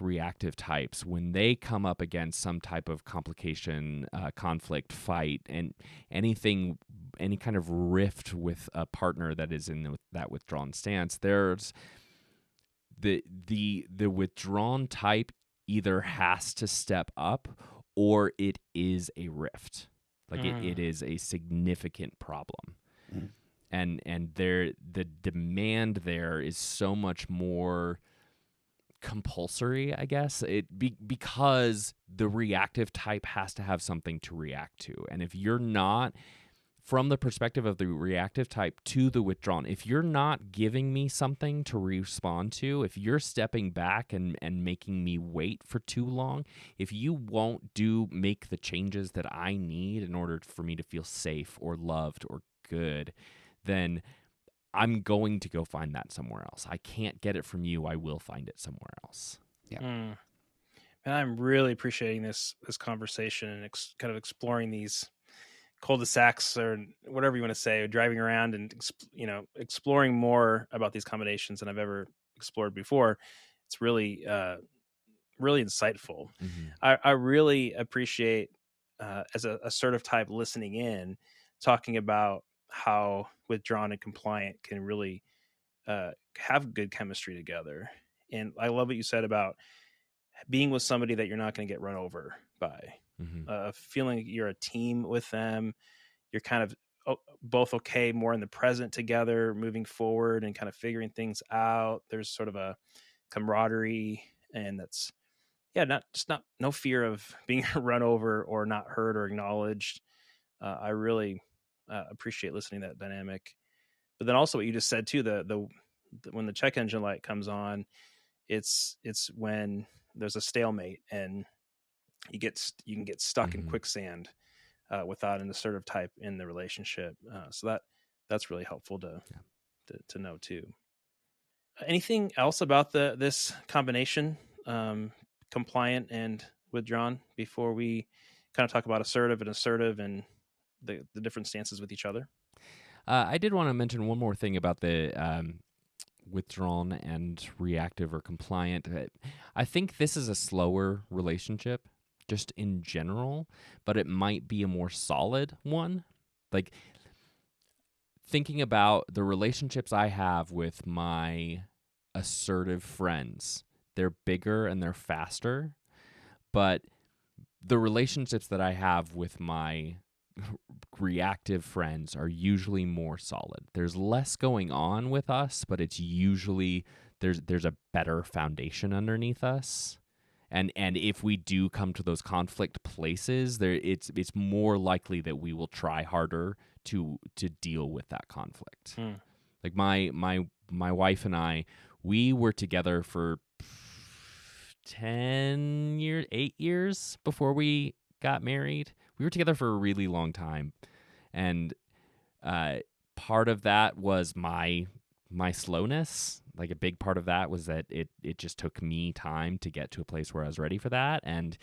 reactive types, when they come up against some type of complication, conflict, fight, and any kind of rift with a partner that is in that withdrawn stance, there's the withdrawn type either has to step up or it is a rift. Like it is a significant problem. Mm. And the demand there is so much more compulsory, I guess, because the reactive type has to have something to react to. And if you're not, from the perspective of the reactive type to the withdrawn, if you're not giving me something to respond to, if you're stepping back and making me wait for too long, if you won't make the changes that I need in order for me to feel safe or loved or good, then I'm going to go find that somewhere else. I can't get it from you. I will find it somewhere else. Yeah. And I'm really appreciating this conversation and kind of exploring these cul-de-sacs or whatever you want to say, driving around and exploring more about these combinations than I've ever explored before. It's really really insightful. Mm-hmm. I really appreciate as a assertive type listening in, talking about how withdrawn and compliant can really have good chemistry together. And I love what you said about being with somebody that you're not going to get run over by. Mm-hmm. Feeling you're a team with them, you're kind of both okay, more in the present together, moving forward and kind of figuring things out. There's sort of a camaraderie, and that's no fear of being run over or not heard or acknowledged. I really appreciate listening to that dynamic. But then also what you just said too, the when the check engine light comes on, it's when there's a stalemate and you can get stuck in quicksand without an assertive type in the relationship. So that's really helpful to know too. Anything else about this combination, compliant and withdrawn, before we kind of talk about assertive and the different stances with each other? I did want to mention one more thing about the withdrawn and reactive or compliant. I think this is a slower relationship just in general, but it might be a more solid one. Like thinking about the relationships I have with my assertive friends, they're bigger and they're faster, but the relationships that I have with my reactive friends are usually more solid. There's less going on with us, but it's usually there's a better foundation underneath us. And if we do come to those conflict places, it's more likely that we will try harder to deal with that conflict. Like my wife and I, we were together for 8 years before we got married. We were together for a really long time, and part of that was my slowness. Like a big part of that was that it just took me time to get to a place where I was ready for that, and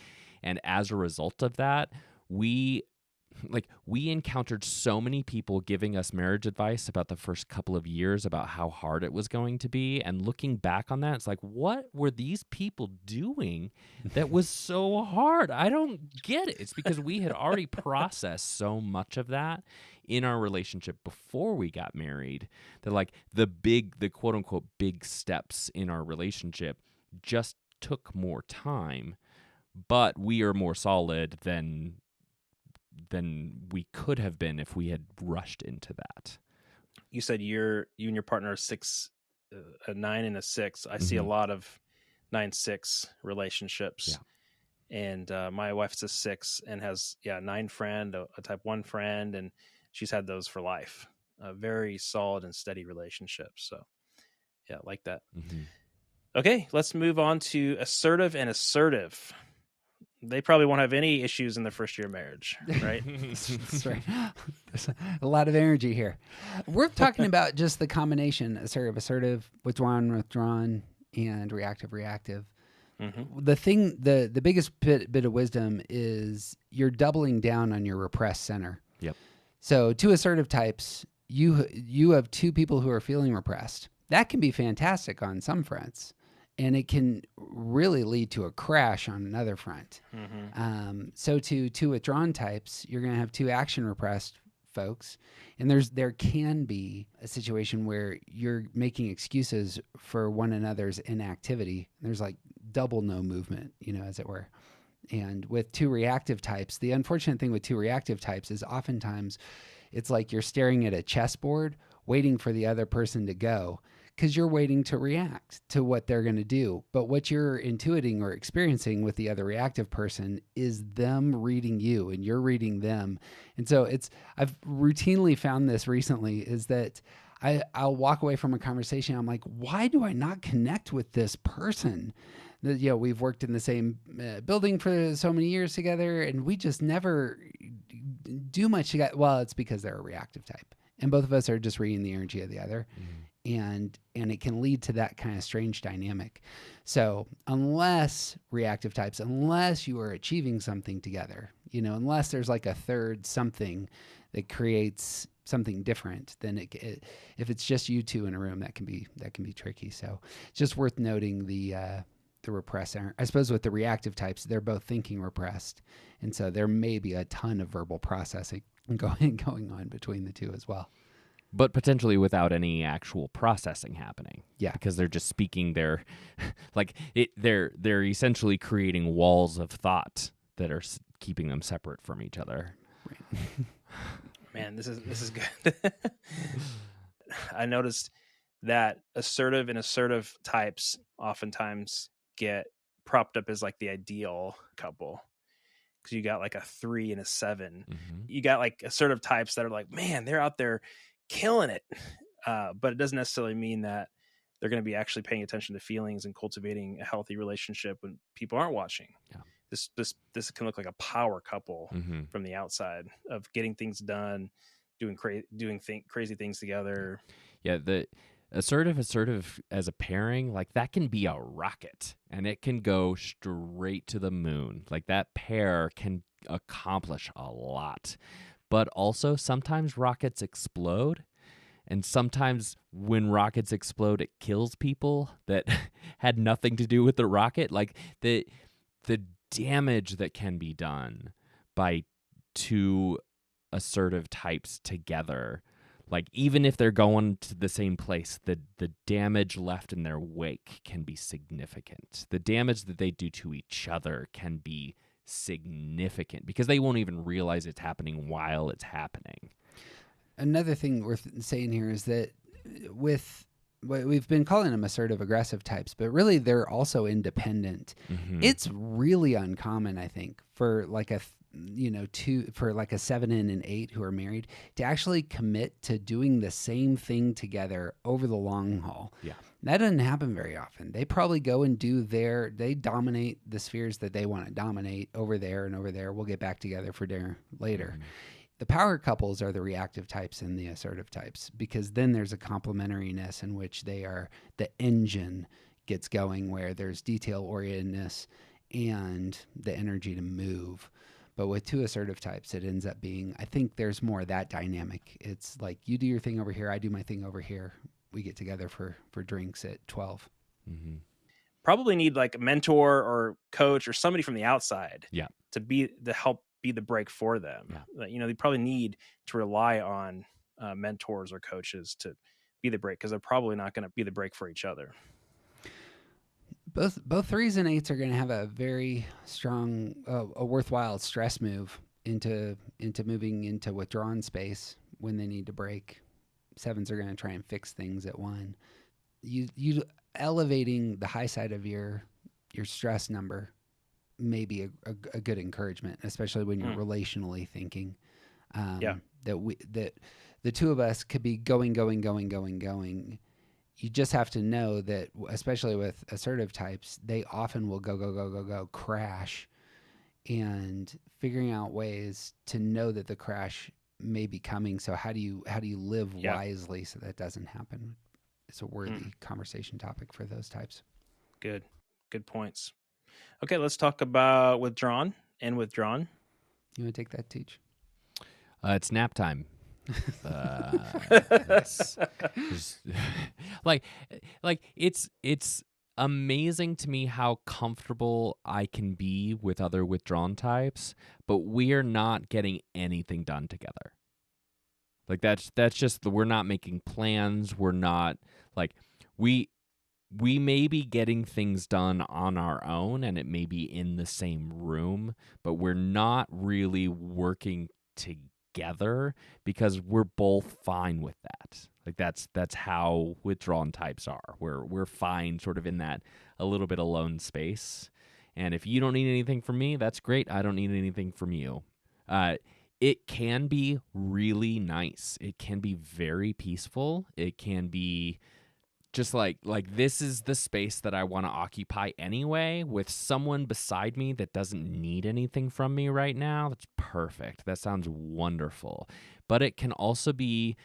as a result of that, we encountered so many people giving us marriage advice about the first couple of years about how hard it was going to be. And looking back on that, it's like, what were these people doing that was so hard? I don't get it. It's because we had already processed so much of that in our relationship before we got married, that like the quote unquote big steps in our relationship just took more time, but we are more solid than we could have been if we had rushed into that. You said you and your partner are six, a 9 and a 6. I see a lot of 9-6 relationships. Yeah. And my wife's a 6 and has 9 friend, a type 1 friend, and she's had those for life. Very solid and steady relationships. So yeah, like that. Okay, let's move on to assertive and assertive. They probably won't have any issues in their first year of marriage, right? That's right. There's a lot of energy here. We're talking about just the combination assertive, withdrawn, and reactive. The thing, the biggest bit of wisdom is you're doubling down on your repressed center. Yep. So 2 assertive types, you have 2 people who are feeling repressed. That can be fantastic on some fronts, and it can really lead to a crash on another front. So to 2 withdrawn types, you're going to have 2 action repressed folks, and there can be a situation where you're making excuses for one another's inactivity. There's like double no movement, as it were. And with 2 reactive types, the unfortunate thing with 2 reactive types is oftentimes it's like you're staring at a chessboard waiting for the other person to go, because you're waiting to react to what they're going to do. But what you're intuiting or experiencing with the other reactive person is them reading you and you're reading them. And so I've routinely found this recently, is that I'll walk away from a conversation. I'm like, why do I not connect with this person? We've worked in the same building for so many years together, and we just never do much together. Well, it's because they're a reactive type, and both of us are just reading the energy of the other. And it can lead to that kind of strange dynamic. So unless reactive types, unless you are achieving something together, unless there's like a third something that creates something different, then if it's just you 2 in a room, that can be tricky. So it's just worth noting the repressed. I suppose with the reactive types, they're both thinking repressed, and so there may be a ton of verbal processing going on between the 2 as well. But potentially without any actual processing happening. Yeah. Because they're just speaking they're essentially creating walls of thought that are keeping them separate from each other. Right. Man, this is good. I noticed that assertive types oftentimes get propped up as like the ideal couple. Because you got like a 3 and a 7. You got like assertive types that are like, man, they're out there killing it, but it doesn't necessarily mean that they're going to be actually paying attention to feelings and cultivating a healthy relationship when people aren't watching. This can look like a power couple from the outside of getting things done, doing crazy things together. The assertive as a pairing, like that can be a rocket, and it can go straight to the moon. Like that pair can accomplish a lot. But also sometimes rockets explode, and sometimes when rockets explode, it kills people that had nothing to do with the rocket. Like the damage that can be done by 2 assertive types together, like even if they're going to the same place, the damage left in their wake can be significant. The damage that they do to each other can be significant because they won't even realize it's happening while it's happening. Another thing worth saying here is that we've been calling them assertive aggressive types, but really they're also independent. It's really uncommon, I think, for like a 7 and an 8 who are married to actually commit to doing the same thing together over the long haul. Yeah. That doesn't happen very often. They probably go and they dominate the spheres that they want to dominate over there and over there. We'll get back together for dinner later. The power couples are the reactive types and the assertive types, because then there's a complementariness in which the engine gets going, where there's detail orientedness and the energy to move. But with 2 assertive types, it ends up being, I think there's more of that dynamic. It's like you do your thing over here, I do my thing over here. We get together for drinks at 12. Probably need like a mentor or coach or somebody from the outside to help be the break for them. They probably need to rely on mentors or coaches to be the break, because they're probably not going to be the break for each other. Both 3s and 8s are going to have a very strong, a worthwhile stress move. into moving into withdrawn space when they need to break. 7s are going to try and fix things at 1. You elevating the high side of your stress number may be a good encouragement, especially when you're relationally thinking. That the two of us could be going. You just have to know that, especially with assertive types, they often will go, crash, and figuring out ways to know that the crash may be coming. So how do you live wisely so that doesn't happen? It's a worthy conversation topic for those types. Good points. Okay, let's talk about withdrawn and withdrawn. You want to take that, Teach? It's nap time. It's amazing to me how comfortable I can be with other withdrawn types, but we're not getting anything done together. Like that's just we're not making plans. We're not like we may be getting things done on our own, and it may be in the same room, but we're not really working together because we're both fine with that. Like that's how withdrawn types are. We're fine sort of in that a little bit alone space. And if you don't need anything from me, that's great. I don't need anything from you. It can be really nice. It can be very peaceful. It can be just like this is the space that I want to occupy anyway, with someone beside me that doesn't need anything from me right now. That's perfect. That sounds wonderful. But it can also be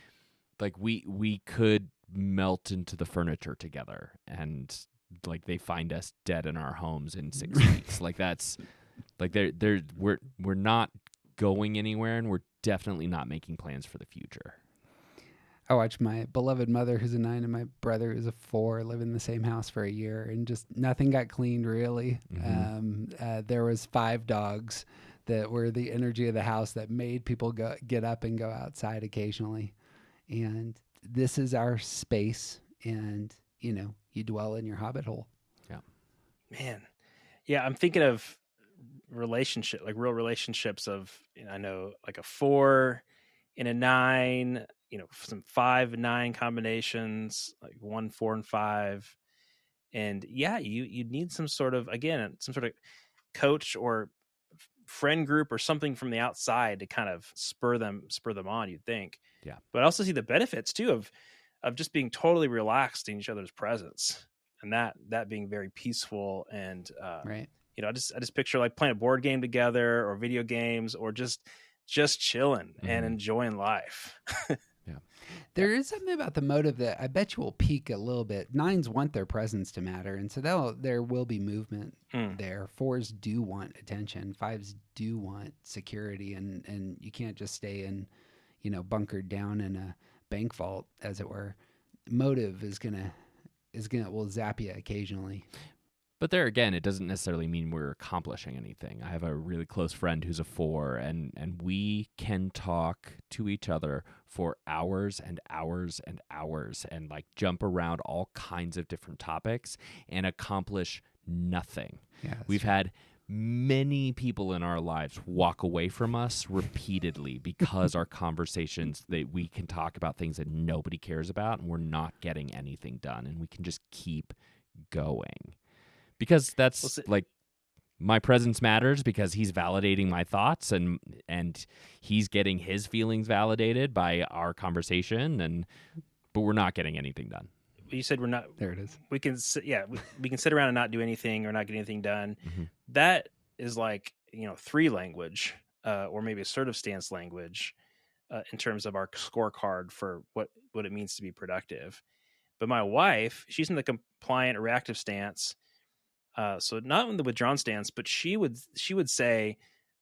like we could melt into the furniture together, and like they find us dead in our homes in 6 weeks. Like that's like we're not going anywhere, and we're definitely not making plans for the future. I watched my beloved mother, who's a 9, and my brother, who's a 4, live in the same house for a year, and just nothing got cleaned really. There was 5 dogs that were the energy of the house that made people get up and go outside occasionally. And this is our space, and you dwell in your hobbit hole. Yeah, man. Yeah, I'm thinking of real relationships of, I know like a 4 and a 9, some 5 and 9 combinations, like 1, 4, and 5. And yeah, you need some sort of coach or friend group or something from the outside to kind of spur them on, you'd think. Yeah. But I also see the benefits too of just being totally relaxed in each other's presence, and that being very peaceful. And right. I just picture like playing a board game together, or video games, or just chilling and enjoying life. Yeah. There is something about the motive that I bet you will peak a little bit. 9s want their presence to matter, and so there will be movement there. 4s do want attention. 5s do want security, and you can't just stay in, bunkered down in a bank vault, as it were. Motive will zap you occasionally. But there again, it doesn't necessarily mean we're accomplishing anything. I have a really close friend who's a 4, and we can talk to each other for hours and hours and hours, and like jump around all kinds of different topics and accomplish nothing. Yeah, We've had many people in our lives walk away from us repeatedly because our conversations, that we can talk about things that nobody cares about, and we're not getting anything done, and we can just keep going. Because that's like my presence matters, because he's validating my thoughts, and he's getting his feelings validated by our conversation, but we're not getting anything done. You said we're not. There it is. We can we can sit around and not do anything, or not get anything done. That is like 3 language, or maybe assertive stance language, in terms of our scorecard for what it means to be productive. But my wife, she's in the compliant or reactive stance. So not in the withdrawn stance, but she would say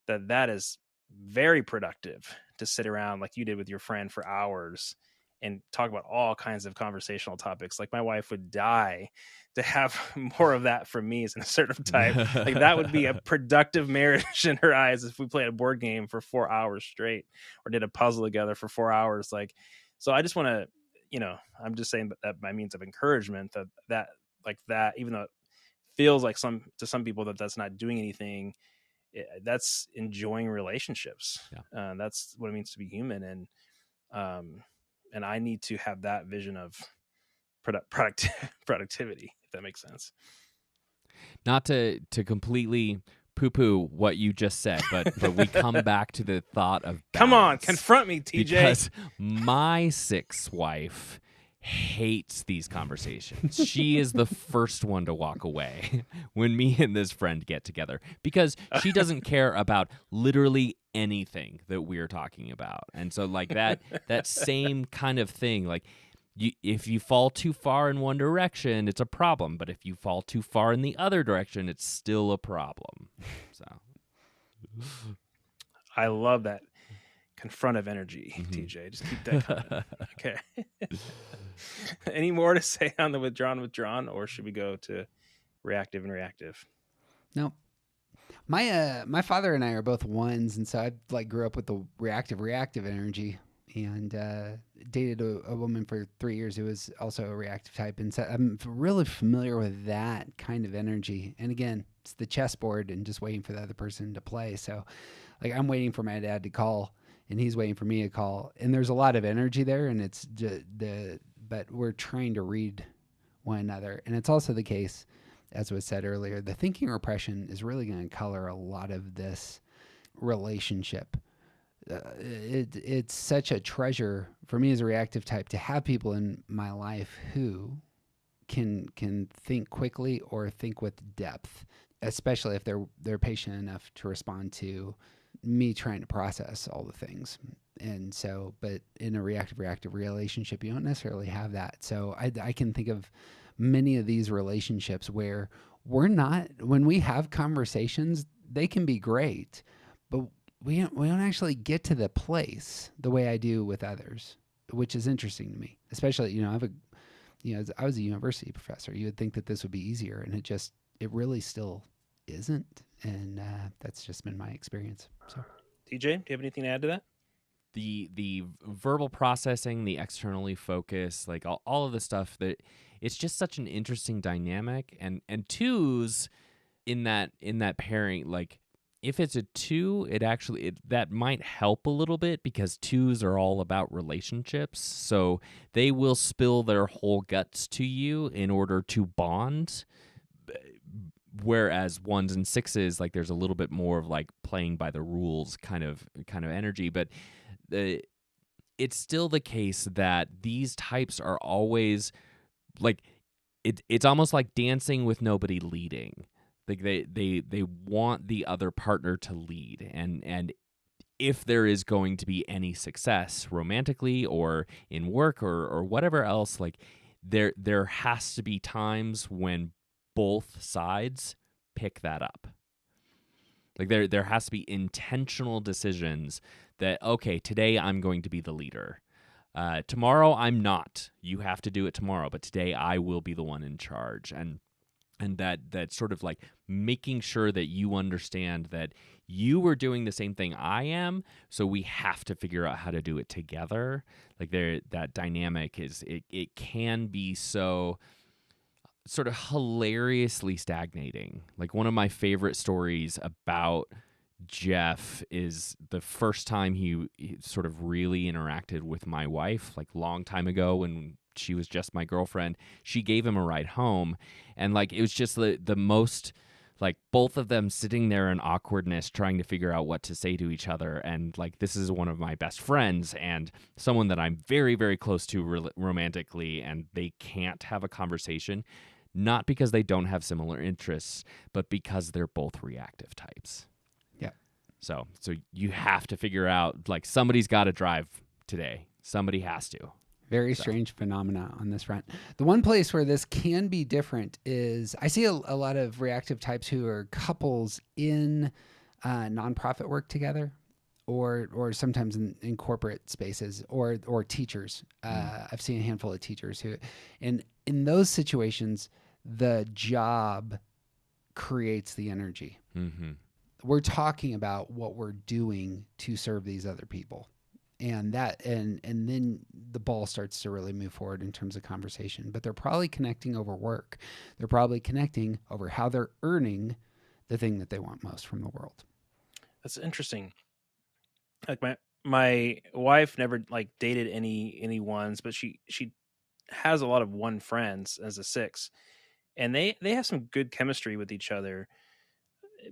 that is very productive to sit around like you did with your friend for hours and talk about all kinds of conversational topics. Like my wife would die to have more of that from me as an assertive type. Like that would be a productive marriage in her eyes if we played a board game for 4 hours straight, or did a puzzle together for 4 hours. Like, so I just want to, I'm just saying that by means of encouragement, that even though it feels like to some people that's not doing anything, that's enjoying relationships. Yeah. That's what it means to be human. And I need to have that vision of productivity, if that makes sense. Not to completely poo-poo what you just said, but we come back to the thought of balance. Come on, confront me, TJ. Because my 6th wife hates these conversations. She is the first one to walk away when me and this friend get together because she doesn't care about literally anything that we're talking about. And so like that same kind of thing, like if you fall too far in one direction, it's a problem. But if you fall too far in the other direction, it's still a problem. So I love that confrontive energy, TJ. Just keep that coming. Okay. Any more to say on the withdrawn, or should we go to reactive and reactive? No. My father and I are both ones, and so I like grew up with the reactive energy, and dated a woman for 3 years who was also a reactive type, and so I'm really familiar with that kind of energy. And again, it's the chessboard and just waiting for the other person to play. So, like, I'm waiting for my dad to call, and he's waiting for me to call, and there's a lot of energy there, and it's but we're trying to read one another, and it's also the case, as was said earlier, the thinking repression is really going to color a lot of this relationship. It's such a treasure for me as a reactive type to have people in my life who can think quickly or think with depth, especially if they're patient enough to respond to me trying to process all the things. And so, but in a reactive relationship, you don't necessarily have that. So I can think of many of these relationships where when we have conversations, they can be great, but we don't actually get to the place the way I do with others, which is interesting to me. Especially, I was a university professor. You would think that this would be easier, and it really still isn't. And that's just been my experience. So, TJ, do you have anything to add to that? The verbal processing, the externally focused, like all of the stuff, that it's just such an interesting dynamic. And twos in that pairing, like if it's a 2, that might help a little bit because 2s are all about relationships. So they will spill their whole guts to you in order to bond. Whereas 1s and 6s, like there's a little bit more of like playing by the rules kind of energy. But it's still the case that these types are always like, it's almost like dancing with nobody leading. Like they want the other partner to lead, and if there is going to be any success romantically or in work or whatever else, like there has to be times when both sides pick that up. Like there has to be intentional decisions that, okay, today I'm going to be the leader. Tomorrow I'm not. You have to do it tomorrow, but today I will be the one in charge. And that sort of like making sure that you understand that you are doing the same thing I am, so we have to figure out how to do it together. Like that dynamic it can be so sort of hilariously stagnating. Like one of my favorite stories about Jeff is the first time he sort of really interacted with my wife, like long time ago when she was just my girlfriend. She gave him a ride home, and like it was just the most, like both of them sitting there in awkwardness trying to figure out what to say to each other. And like this is one of my best friends and someone that I'm very, very close to romantically, and they can't have a conversation, not because they don't have similar interests, but because they're both reactive types. Yeah. So you have to figure out, like, somebody's got to drive today. Somebody has to. Very strange phenomena on this front. The one place where this can be different is I see a lot of reactive types who are couples in nonprofit work together, or sometimes in corporate spaces, or teachers. I've seen a handful of teachers who, and in those situations, the job creates the energy. Mm-hmm. We're talking about what we're doing to serve these other people. And then the ball starts to really move forward in terms of conversation. But they're probably connecting over work. They're probably connecting over how they're earning the thing that they want most from the world. That's interesting. Like my wife never like dated any ones, but she has a lot of one friends as a 6, and they have some good chemistry with each other,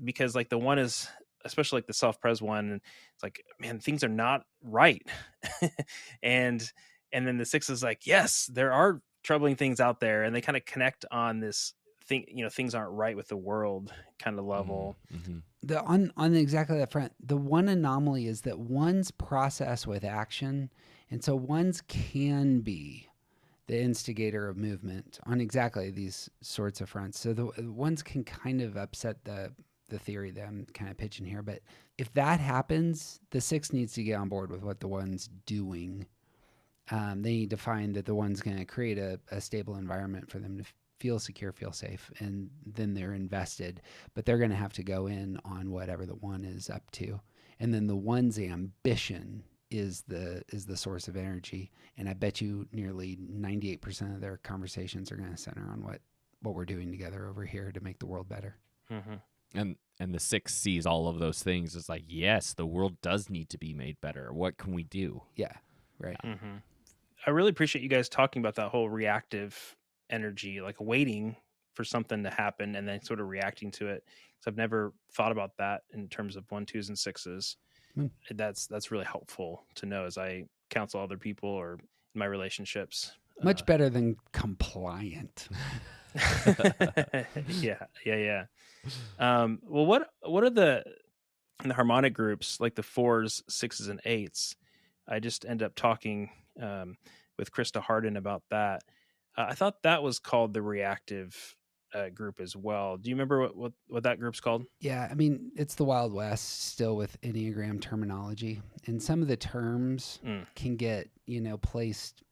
because like the one is, especially like the self-pres one, it's like, man, things are not right. and then the 6 is like, yes, there are troubling things out there, and they kind of connect on this thing, things aren't right with the world kind of level. Mm-hmm. On exactly that front, the one anomaly is that ones process with action, and so ones can be the instigator of movement on exactly these sorts of fronts. So the ones can kind of upset the theory that I'm kind of pitching here. But if that happens, the 6 needs to get on board with what the one's doing. They need to find that the one's going to create a stable environment for them to feel secure, feel safe, and then they're invested. But they're going to have to go in on whatever the one is up to. And then the one's ambition is the source of energy. And I bet you nearly 98% of their conversations are going to center on what we're doing together over here to make the world better. Mm-hmm. And the 6 sees all of those things as like, yes, the world does need to be made better. What can we do? Yeah, right. Mm-hmm. I really appreciate you guys talking about that whole reactive energy, like waiting for something to happen and then sort of reacting to it. Because I've never thought about that in terms of 1, 2s, and 6s. That's really helpful to know as I counsel other people or in my relationships. Much better than compliant. Yeah. Well, what are the harmonic groups, like the 4s, 6s, and 8s? I just ended up talking with Krista Harden about that. I thought that was called the reactive group as well. Do you remember what that group's called? Yeah, I mean, it's the Wild West still with Enneagram terminology. And some of the terms can get, placed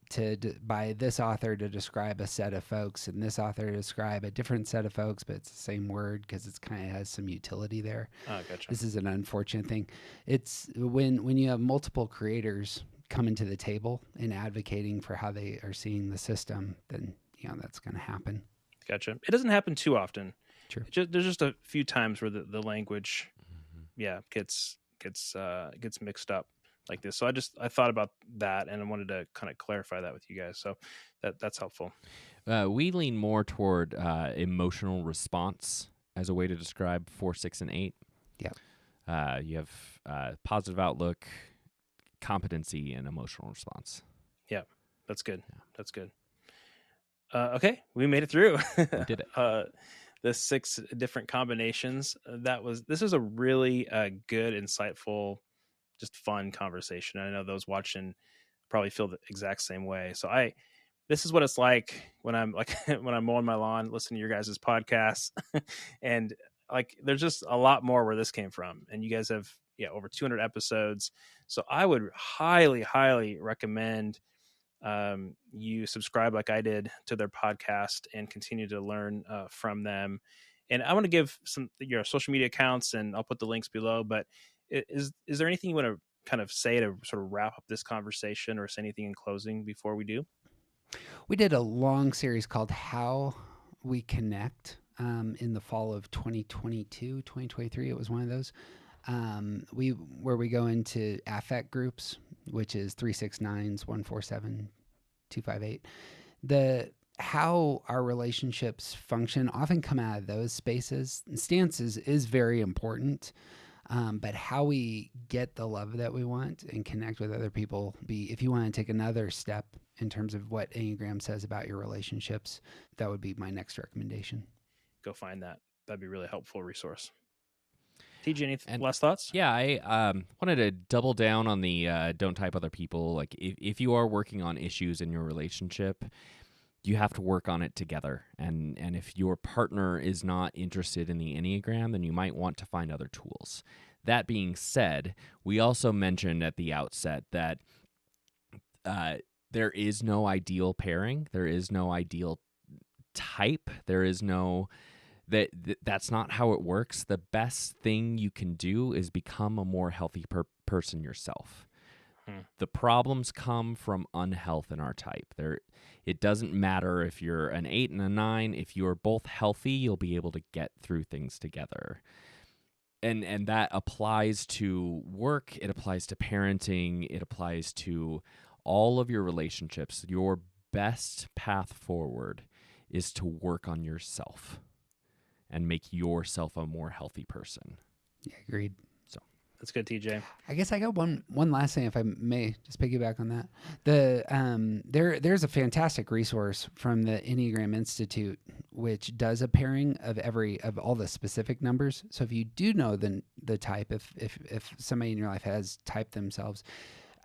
by this author to describe a set of folks and this author to describe a different set of folks, but it's the same word because it's kind of has some utility there. Oh, gotcha. This is an unfortunate thing. It's when you have multiple creators coming to the table and advocating for how they are seeing the system, then that's going to happen. Gotcha. It doesn't happen too often. True. There's just a few times where the language, gets mixed up like this. So I thought about that, and I wanted to kind of clarify that with you guys. So that's helpful. We lean more toward emotional response as a way to describe 4, 6, and 8. Yeah. You have positive outlook, competency, and emotional response. Yeah, that's good. Yeah. That's good. Okay, we made it through. We did it. The 6 different combinations. This was a really good, insightful, just fun conversation. I know those watching probably feel the exact same way. So this is what it's like when I'm mowing my lawn, listening to your guys' podcasts, and like there's just a lot more where this came from. And you guys have over 200 episodes. So I would highly, highly recommend you subscribe like I did to their podcast and continue to learn from them. And I want to give some your social media accounts, and I'll put the links below. But is there anything you want to kind of say to sort of wrap up this conversation, or say anything in closing before we do? We did a long series called How We Connect in the fall of 2022, 2023. It was one of those. Where we go into affect groups, which is 369s, 147, 258. How our relationships function often come out of those spaces. Stances is very important, but how we get the love that we want and connect with other people. If you want to take another step in terms of what Enneagram says about your relationships, that would be my next recommendation. Go find that. That'd be a really helpful resource. TJ, any last thoughts? Yeah, I wanted to double down on the don't type other people. Like if you are working on issues in your relationship, you have to work on it together. And if your partner is not interested in the Enneagram, then you might want to find other tools. That being said, we also mentioned at the outset that there is no ideal pairing. There is no ideal type. There is no... That's not how it works. The best thing you can do is become a more healthy person yourself. The problems come from unhealth in our type. It doesn't matter if you're an 8 and a 9. If you're both healthy, you'll be able to get through things together. and that applies to work, it applies to parenting, it applies to all of your relationships. Your best path forward is to work on yourself and make yourself a more healthy person. Yeah, agreed. That's good, TJ. I guess I got one last thing, if I may, just piggyback on that. There's a fantastic resource from the Enneagram Institute, which does a pairing of all the specific numbers. So if you do know the type, if somebody in your life has typed themselves,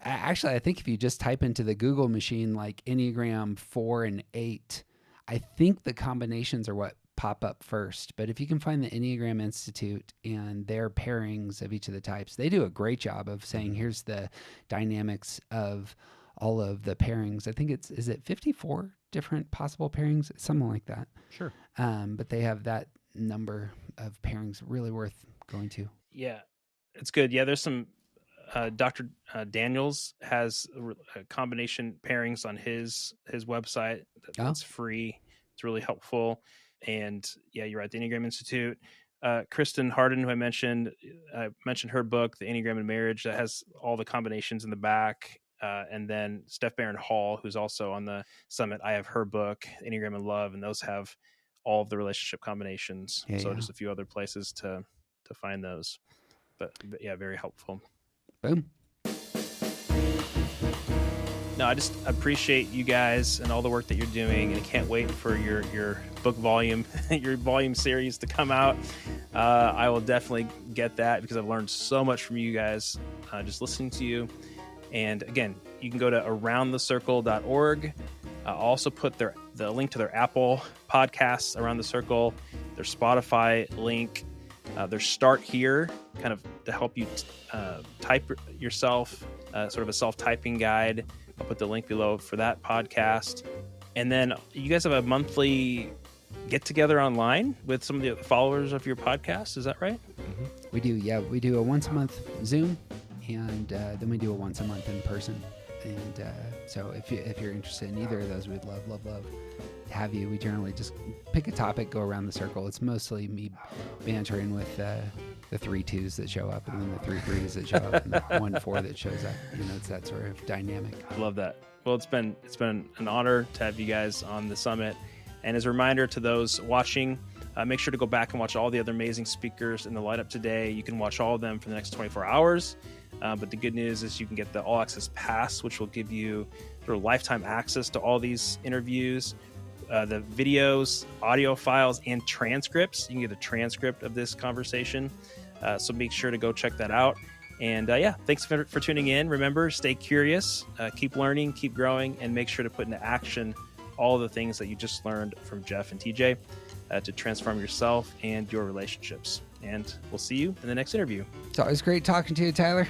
actually, I think if you just type into the Google machine like Enneagram 4 and 8, I think the combinations are what pop up first. But if you can find the Enneagram Institute and their pairings of each of the types, they do a great job of saying, here's the dynamics of all of the pairings. I think is it 54 different possible pairings? Something like that. Sure. But they have that number of pairings, really worth going to. Yeah, it's good. Yeah, there's some, Dr. Daniels has combination pairings on his website. That's free. It's really helpful. And yeah, you're right. The Enneagram Institute. Kristen Harden, who I mentioned her book, The Enneagram in Marriage, that has all the combinations in the back. And then Steph Barron Hall, who's also on the summit, I have her book, Enneagram in Love, and those have all of the relationship combinations. Just a few other places to find those. But yeah, very helpful. Boom. No, I just appreciate you guys and all the work that you're doing, and I can't wait for your book volume, your volume series to come out. I will definitely get that because I've learned so much from you guys just listening to you. And again, you can go to aroundthecircle.org. I'll also put the link to their Apple podcasts, Around the Circle, their Spotify link, their Start Here, kind of to help you type yourself, sort of a self-typing guide. I'll put the link below for that podcast. And then you guys have a monthly get-together online with some of the followers of your podcast. Is that right? Mm-hmm. We do, yeah. We do a once-a-month Zoom, and then we do a once-a-month in person. And so if you're interested in either of those, we'd love to have you. We generally just pick a topic, go around the circle. It's mostly me bantering with the 3 2s that show up, and then the 3 3s that show up, and the 1 4 that shows up. It's that sort of dynamic. I love that. Well, it's been an honor to have you guys on the summit. And as a reminder to those watching, make sure to go back and watch all the other amazing speakers in the lineup today. You can watch all of them for the next 24 hours. But the good news is you can get the All Access Pass, which will give you sort of lifetime access to all these interviews, the videos, audio files, and transcripts. You can get a transcript of this conversation. So make sure to go check that out. And thanks for tuning in. Remember, stay curious, keep learning, keep growing, and make sure to put into action all the things that you just learned from Jeff and TJ to transform yourself and your relationships. And we'll see you in the next interview. It's always great talking to you, Tyler.